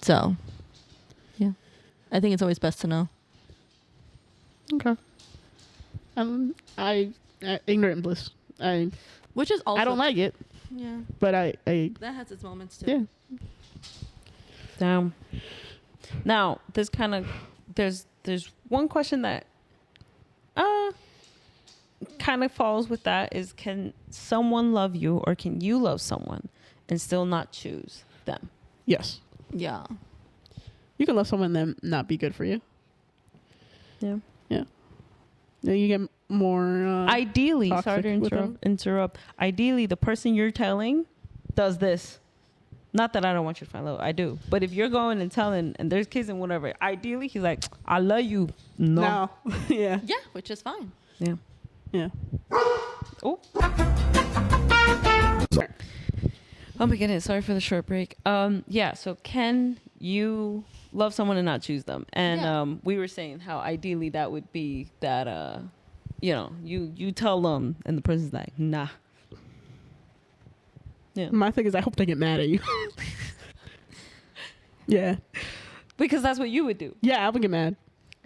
So, yeah, I think it's always best to know. Okay. I ignorant bliss. Which is also I don't like it, Yeah, but I that has its moments too. yeah. Damn. Now, there's one question that kind of falls with that is, can someone love you or can you love someone and still not choose them? Yes. Yeah. You can love someone and then not be good for you. Yeah. Yeah. Then you get more. Ideally, toxic sorry to with them. interrupt. Ideally, the person you're telling does this. Not that I don't want you to find love. I do. But if you're going and telling, and there's kids and whatever, ideally, he's like, I love you. No. yeah. Yeah, which is fine. Yeah. Yeah. Oh. Oh my goodness. Sorry for the short break. Yeah. So can you love someone and not choose them? And Yeah. we were saying how ideally that would be that, you tell them and the person's like, nah. Yeah. My thing is, I hope they get mad at you. yeah. Because that's what you would do. Yeah, I would get mad.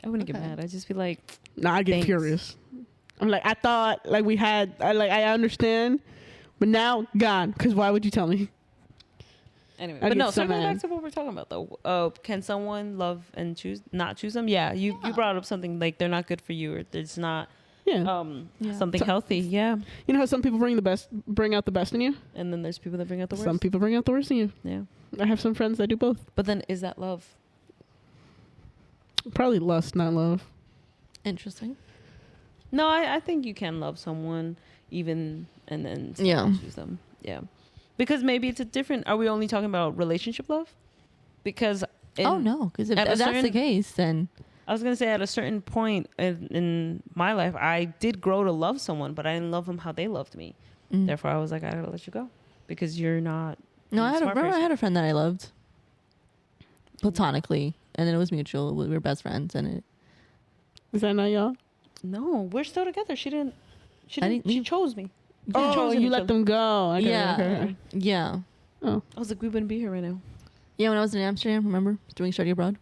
I wouldn't get Okay. mad. I'd just be like, Nah, I get Thanks. furious. I'm like, I thought like we had. I understand, but now gone. Because why would you tell me? Anyway, I'd but no, get so circling mad. back to what we're talking about though. Can someone love and not choose them? Yeah, you brought up something like they're not good for you, or it's not Yeah. something So- healthy. Yeah, You know how some people bring out the best in you? and then there's people that bring out the worst. Some people bring out the worst in you. Yeah, I have some friends that do both. but then is that love? Probably lust, not love. Interesting. No, I think you can love someone even and then still Yeah. choose them. Yeah, because maybe it's a different. Are we only talking about relationship love? Because Oh no, because if at a that's the certain- case, then I was gonna say at a certain point in my life, I did grow to love someone, but I didn't love them how they loved me. mm. Therefore, I was like, I gotta let you go because you're not. No, I had a, smart remember I person. had a friend that I loved platonically, and then it was mutual. We were best friends, and it. Is that not y'all? No, we're still together. She didn't. She I didn't. didn't She leave. chose me. Oh, chosen you each let other. them go. Okay, Yeah. okay. Yeah, Oh, I was like, we wouldn't be here right now. yeah. When I was in Amsterdam, remember doing study abroad?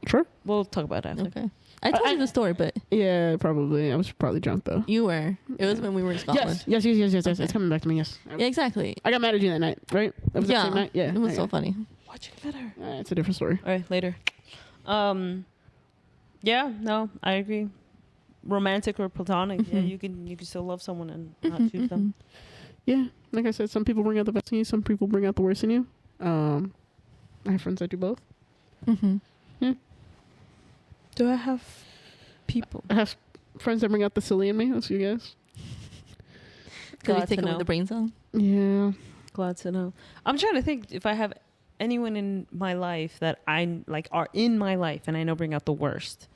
sure. We'll talk about it after. Okay, I told you the story, but Yeah, probably. I was probably drunk though. you were. It was when we were in Scotland. Yes. Okay. It's coming back to me. Yes. Yeah, exactly. I got mad at you that night, right? That was the Yeah, same night. Yeah, it was so okay. funny. Why'd you get her? It's a different story. All right, later. Yeah, no, I agree. Romantic or platonic, yeah, Mhm. you can still love someone and not choose them. Yeah, like I said, some people bring out the best in you. Some people bring out the worst in you. I have friends that do both. Mm-hmm. Do I have people? I have friends that bring out the silly in me. That's you guys. Could we Glad take to away know. the brain cell? Yeah. Glad to know. I'm trying to think if I have anyone in my life that I like are in my life and I know bring out the worst.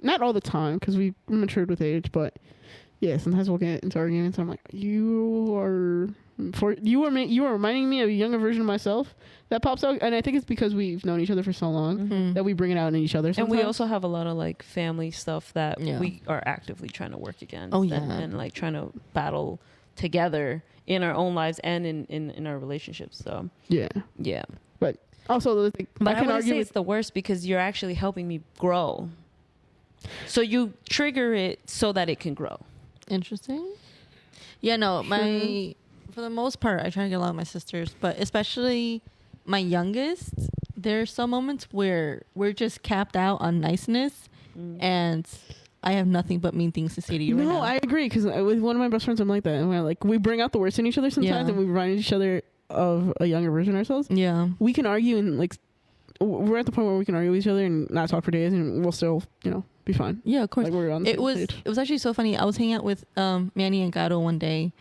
Not all the time because we matured with age, but yeah, sometimes we'll get into arguments. And I'm like, you are reminding me of a younger version of myself that pops out, and I think it's because we've known each other for so long Mm-hmm. that we bring it out in each other. And Sometimes. we also have a lot of like family stuff that Yeah. we are actively trying to work against. Oh, yeah. and like trying to battle together in our own lives and in our relationships. So yeah. yeah. Also, the thing, But I, I can wouldn't argue say with it's the worst because you're actually helping me grow. So you trigger it so that it can grow. Interesting. Yeah, no, for the most part, I try to get along with my sisters, but especially my youngest, there's some moments where we're just capped out on niceness, and I have nothing but mean things to say to you. No, right now. I agree because with one of my best friends, I'm like that. And we're like, we bring out the worst in each other sometimes, Yeah. and we remind each other of a younger version of ourselves. Yeah. We can argue and like, we're at the point where we can argue with each other and not talk for days, and we'll still, be fine. Yeah, of course. Like we're on the It same was page. it was actually so funny. I was hanging out with Manny and Gato one day,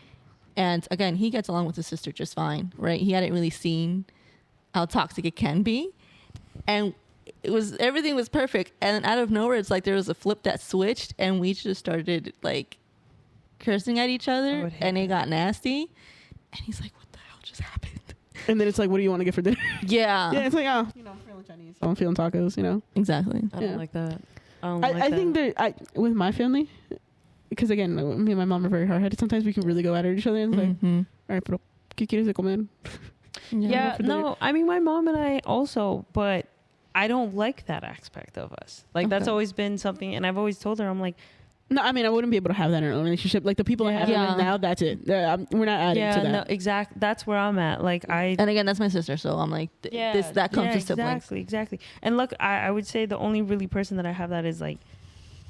and again, he gets along with his sister just fine, right? He hadn't really seen how toxic it can be, and everything was perfect. And out of nowhere, it's like there was a flip that switched, and we just started like cursing at each I other, would hate and it that. got nasty. And he's like, "What the hell just happened?" And then it's like, what do you want to get for dinner? Yeah, Yeah, it's like, I'm feeling Chinese. I'm feeling tacos. exactly. I don't Yeah. like that. I don't like I that. think that with my family, because again, me and my mom are very hard-headed. Sometimes we can really go at each other and it's like, Mhm. all right, pero ¿qué quieres de comer? Yeah, for dinner. no, I mean, my mom and I also, but I don't like that aspect of us. Like, that's Okay. always been something, and I've always told her, I'm like, No, I mean, I wouldn't be able to have that in a relationship. Like the people I have Yeah. with now, that's it. We're not adding yeah, to that. no, exact. That's where I'm at. Like, And again, that's my sister, so I'm like, that comes to siblings. Exactly. And look, I would say the only really person that I have that is like,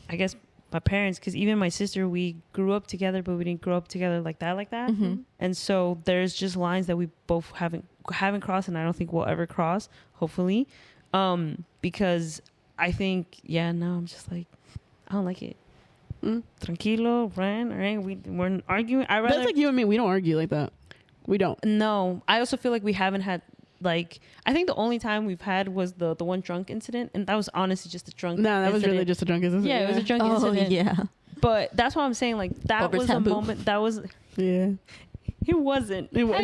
I guess my parents, because even my sister, we grew up together, but we didn't grow up together like that. Mhm. And so there's just lines that we both haven't crossed, and I don't think we'll ever cross. Hopefully, because I think, I'm just like, I don't like it. Tranquilo, Ren, right? We're arguing. I rather That's like you and me. We don't argue like that. We don't. no. I also feel like we haven't had like. I think the only time we've had was the one drunk incident, and that was honestly just a drunk. No, that was really incident. just a drunk incident. Yeah, it was a drunk Oh incident. yeah. But that's what I'm saying. Like that Over was a taboo. moment. That was. Yeah. It wasn't. I know. That's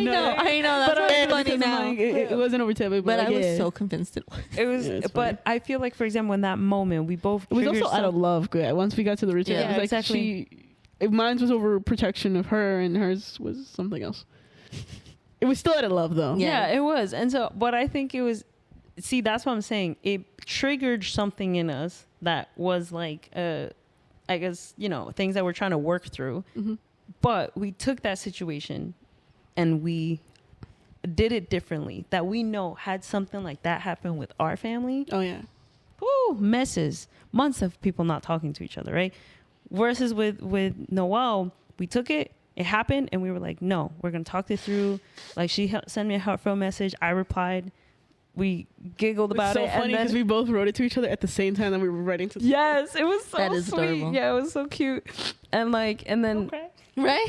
what's yeah, funny because now. I'm like, it wasn't over taboo, But I was yeah. so convinced it was. It was. Yeah, it's but I feel like, for example, in that moment, we both. It was triggered also out of some- love. Good. Once we got to the ritual, Yeah, it was like exactly. mine was over protection of her, and hers was something else. It was still out of love, though. Yeah. Yeah, it was. And so, but I think it was. See, that's what I'm saying. It triggered something in us that was like, I guess, things that we're trying to work through. Mhm. But we took that situation and we did it differently, that we know had something like that happen with our family, Oh yeah. whoo, messes, months of people not talking to each other, right? Versus with Noelle, we took it happened, and we were like, no, we're gonna talk this through. Like, she sent me a heartfelt message, I replied, we giggled about it. It's so funny and because then, we both wrote it to each other at the same time that we were writing to. yes, it was so That is sweet. adorable. Yeah, it was so cute. And then Right?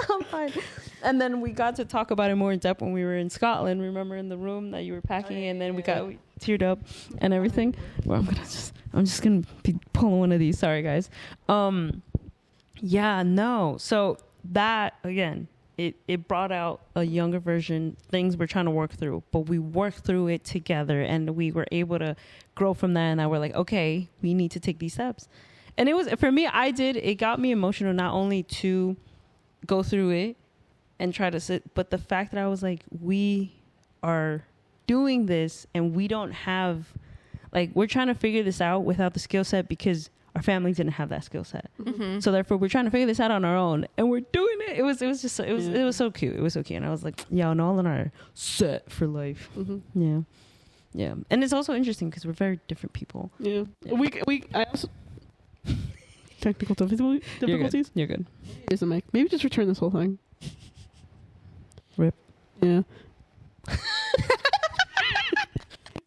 I'm fine. And then we got to talk about it more in depth when we were in Scotland. Remember, in the room that you were packing, and then we teared up and everything. Well, I'm just gonna be pulling one of these. Sorry, guys. Yeah, no. So that, again, it brought out a younger version, things we're trying to work through, but we worked through it together, and we were able to grow from that. And now we're like, okay, we need to take these steps. And it was, for me, it got me emotional, not only to go through it and try to sit, but the fact that I was like, we are doing this, and we don't have, like, we're trying to figure this out without the skill set, because our family didn't have that skill set. Mm-hmm. So therefore, we're trying to figure this out on our own, and we're doing it. It was so cute. It was so cute. And I was like, yeah, Noel and I are set for life. Mm-hmm. Yeah. And it's also interesting because we're very different people. Yeah. Yeah. I also technical difficulties. You're good. Here's the mic. Maybe just return this whole thing. Rip. Yeah.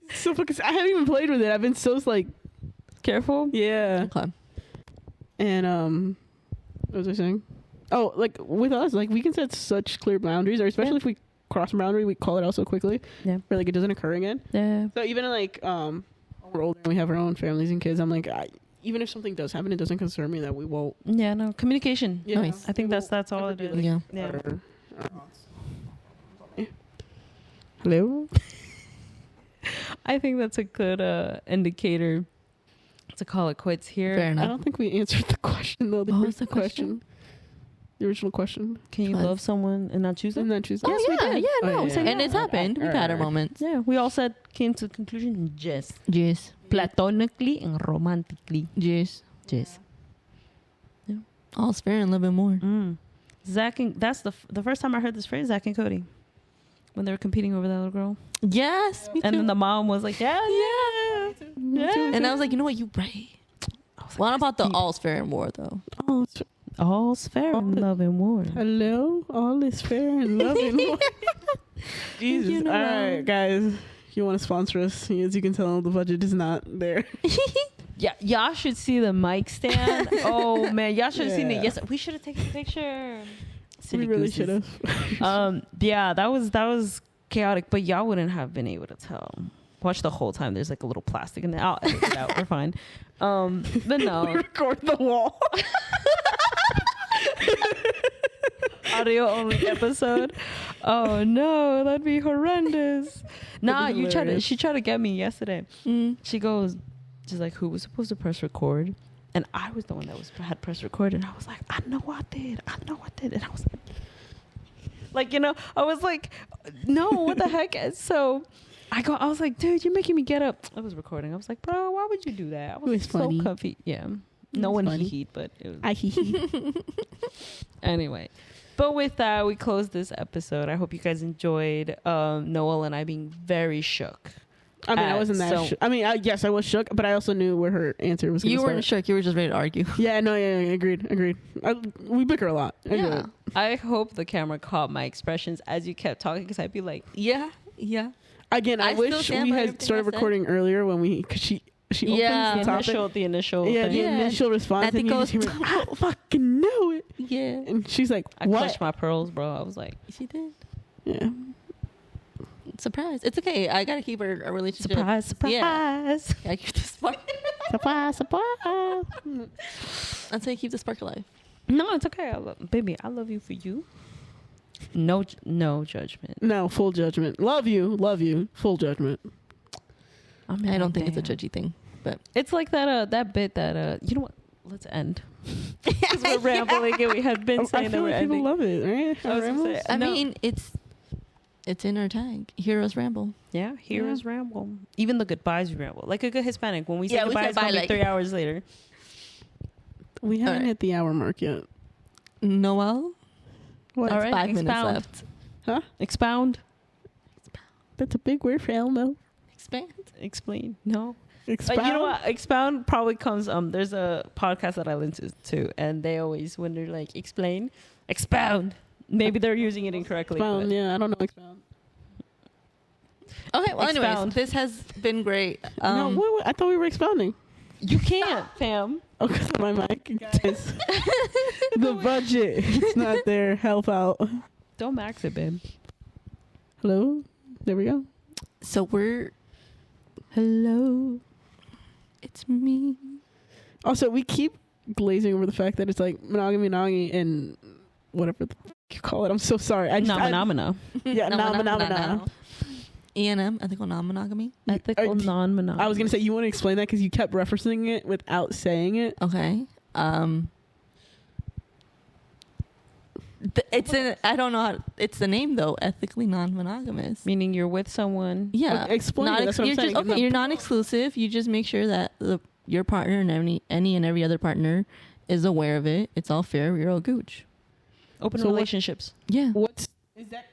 So focused. I haven't even played with it. I've been so like, Careful. yeah. Okay. And what was I saying? Oh, like with us, like we can set such clear boundaries, or especially if we cross a boundary, we call it out so quickly. Yeah. Where like it doesn't occur again. Yeah. So even like we're older and we have our own families and kids, I'm like, even if something does happen, it doesn't concern me that we won't. Yeah. No, communication. Yeah, Nice. I think that's all it is. Yeah. Yeah. Hello. I think that's a good indicator to call it quits here. Fair I enough. don't think we answered the question though. The What was first the question? The original question. Can you What? love someone and not choose them? And then choose. Oh, Yes, we yeah, did. yeah, Oh, no. yeah. And it's happened. We've had our moments. Yeah, we all came to the conclusion, yes. Yes. Platonically and romantically. Yes. Yes. All's fair and a little bit more. Zach and that's the first time I heard this phrase, Zach and Cody, when they were competing over that little girl. Yes. Me too. And then the mom was like, yeah. And I was like, you know what? You right. What about the all's fair and war though? Oh, All's fair in love and war. hello. All is fair in love and war. Jesus. You know All that. right, guys. If you want to sponsor us, as you can tell, the budget is not there. Yeah, y'all should see the mic stand. Oh man, y'all should have seen it. Yeah. Yes, we should have taken a picture. Silly We really gooses. should have. Yeah, that was chaotic, but y'all wouldn't have been able to tell. Watch the whole time. There's like a little plastic in there. I'll edit it out. We're fine. But no. Record the wall. Audio only episode. Oh no, that'd be horrendous. Nah, That'd be hilarious. she tried to get me yesterday. She goes, she's like, who was supposed to press record? And I was the one that had pressed record, and I was like, I know I did. And I was like, I was like, no, what the heck? And so I was like, dude, you're making me get up. I was recording. I was like, bro, why would you do that? I was, was so funny. comfy. Yeah. No was one funny. heat, but it was. I hee. Anyway, but with that, we close this episode. I hope you guys enjoyed Noel and I being very shook. I mean, I wasn't that. So- shook. I mean, yes, I was shook, but I also knew where her answer was. You gonna weren't start. shook. You were just ready to argue. Yeah, no, yeah, agreed. We bicker a lot. I get it. I hope the camera caught my expressions as you kept talking, because I'd be like, Yeah. Again, I I still wish stand we by had everything started I said. recording earlier when because she opens Yeah. the topic. the initial Yeah, thing. the Yeah. initial response. I think and you I just hear me, I don't fucking know it. Yeah. And she's like, I what? clutched my pearls, bro. I was like, She did. Yeah. Surprise. It's okay. I gotta keep our relationship. surprise, surprise. Yeah. I keep the spark. Surprise. That's how you keep the spark alive. No, it's okay. Baby, I love you for you. No judgment. No, full judgment. Love you. Full judgment. I don't think it's a judgy thing, but It's like that bit that you know what? Let's end. Because we're rambling and we had been I saying that feel we're like people ending. love it, right? I was gonna say, I no. mean, it's in our tag. Heroes ramble. Yeah, heroes ramble. Even the goodbyes we ramble. Like a good Hispanic. When we say Yeah, we goodbye, say it's gonna bye, be like- 3 hours later. We haven't Alright. hit the hour mark yet. Noel. What? All That's right, 5 minutes expound. left. Huh? Expound. That's a big word for Elmo. Expand. Explain. No. Expound. But you know what? Expound probably comes. There's a podcast that I listen to, and they always, when they're like, explain, expound. Maybe they're using it incorrectly. Expound. but- Yeah, I don't know. Expound. Okay, well, anyways, Expound. this has been great. No, what? I thought we were expounding. You can't, fam. Oh, because of my mic. Guys. The budget. It's not there. Help out. Don't max it, babe. Hello? There we go. So we're. Hello. It's me. Also, we keep glazing over the fact that it's like monogamy, and whatever the you call it. I'm so sorry. Phenomena. Yeah, non-monogamy. E&M, ethical non-monogamy. Ethical non-monogamy. I was going to say, you want to explain that because you kept referencing it without saying it. Okay. I don't know how, it's the name though, ethically non-monogamous. Meaning you're with someone. Yeah. Well, explain it, that's what I'm you're saying. just, okay, you're non-exclusive. You just make sure that your partner and any and every other partner is aware of it. It's all fair. You're all gooch. Open So relationships. Yeah. Is that?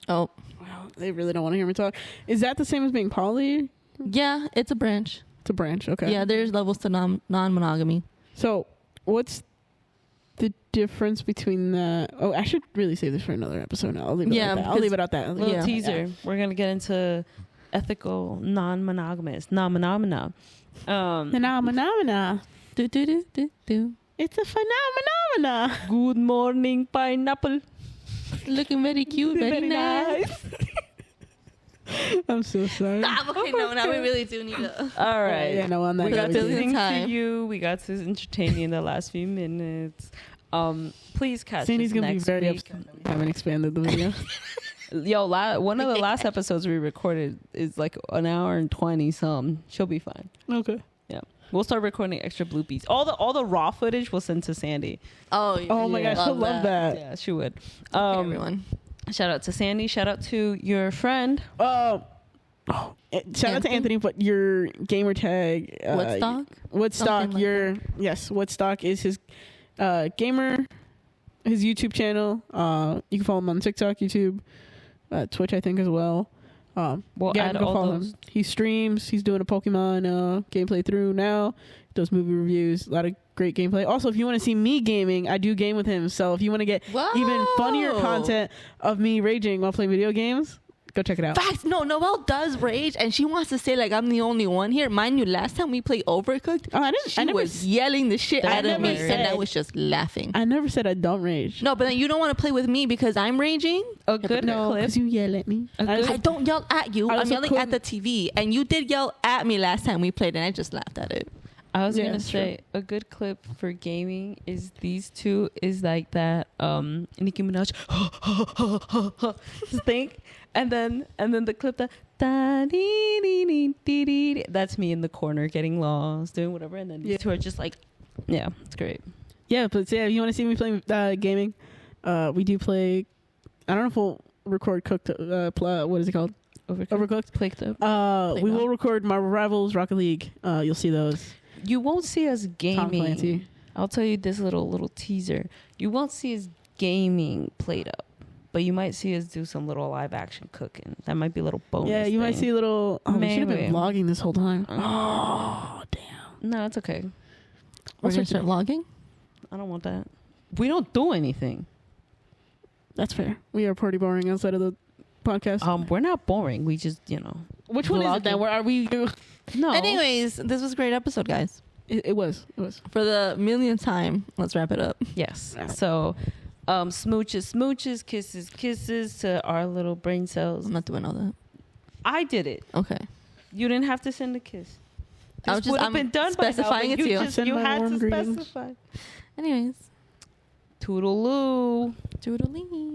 Oh, Wow, they really don't want to hear me talk. Is that the same as being poly? yeah. It's a branch. It's a branch. Okay. Yeah. There's levels to non-monogamy. So, what's the difference between the? Oh, I should really save this for another episode. Now I'll leave it. Yeah, at that. I'll because- leave it at that. Little Yeah. teaser. We're gonna get into ethical non-monogamous non-phenomena. Phenomena. Do do do do do. It's a phenomena. Good morning, pineapple. Looking very cute, very nice. I'm so sorry. Stop. Okay, no, now we really do need to. All right. Yeah, no, on that. We got note, to Billion sing to time. you. We got to entertain you in the last few minutes. Please catch Sandy's us gonna be next very week. upset that we haven't expanded the video. Yo, one of the last episodes we recorded is like an hour and 20 some. She'll be fine. Okay. Yeah, we'll start recording extra bloopies. All the raw footage we'll send to Sandy. Oh, Oh my Yeah. gosh, I love that. Yeah, she would. Okay, everyone. Shout out to Sandy. Shout out to your friend. Shout out to Anthony? Anthony, but your gamer tag. Woodstock? Woodstock. Something like Yes, Woodstock is his gamer, his YouTube channel. You can follow him on TikTok, YouTube, Twitch, I think as well. We'll add go all follow those. him. He streams. He's doing a Pokemon gameplay through now. Does movie reviews. A lot of great gameplay. Also, if you want to see me gaming, I do game with him. So if you want to get even funnier content of me raging while playing video games, go check it out. Facts. No, Noelle does rage, and she wants to say like I'm the only one here. Mind you, last time we played Overcooked, Oh, I didn't. she I never. was yelling the shit That out of me, never and I said- was just laughing. I never said I don't rage. No, but then you don't want to play with me because I'm raging. A good No, clip. because you yell at me. A good- I don't yell at you. I I'm also yelling at the TV, and you did yell at me last time we played, and I just laughed at it. I was Yeah, gonna that's say a good clip for gaming is these two is like that Nicki Minaj thing, and then the clip that da dee dee dee dee dee, that's me in the corner getting lost doing whatever, and then these two are just like, yeah, it's great. Yeah, but yeah, if you want to see me playing gaming, we do play. I don't know if we'll record cooked. What is it called? Overcooked. Click the. We will record Marvel Rivals, Rocket League. You'll see those. You won't see us Tom gaming. Clancy. I'll tell you this little teaser. You won't see us gaming played up, but you might see us do some little live action cooking. That might be a little bonus. Yeah, you might thing. see a little. Oh, we should have been Maybe. vlogging this whole time. Oh, damn. No, it's okay. We're Also, gonna start vlogging. I don't want that. We don't do anything. That's fair. We are pretty boring outside of the podcast. We're not boring. We just, Which one is it then? vlogging. Where are we? no. Anyways, this was a great episode, guys. It was. It was. For the millionth time, let's wrap it up. Yes. Yeah. So, smooches, kisses to our little brain cells. I'm not doing all that. I did it. Okay. You didn't have to send a kiss. I was This just- would have I'm been done specifying by now, it but to you. Just, Send you my had warm to greetings. specify. Anyways, Toodaloo. doodly.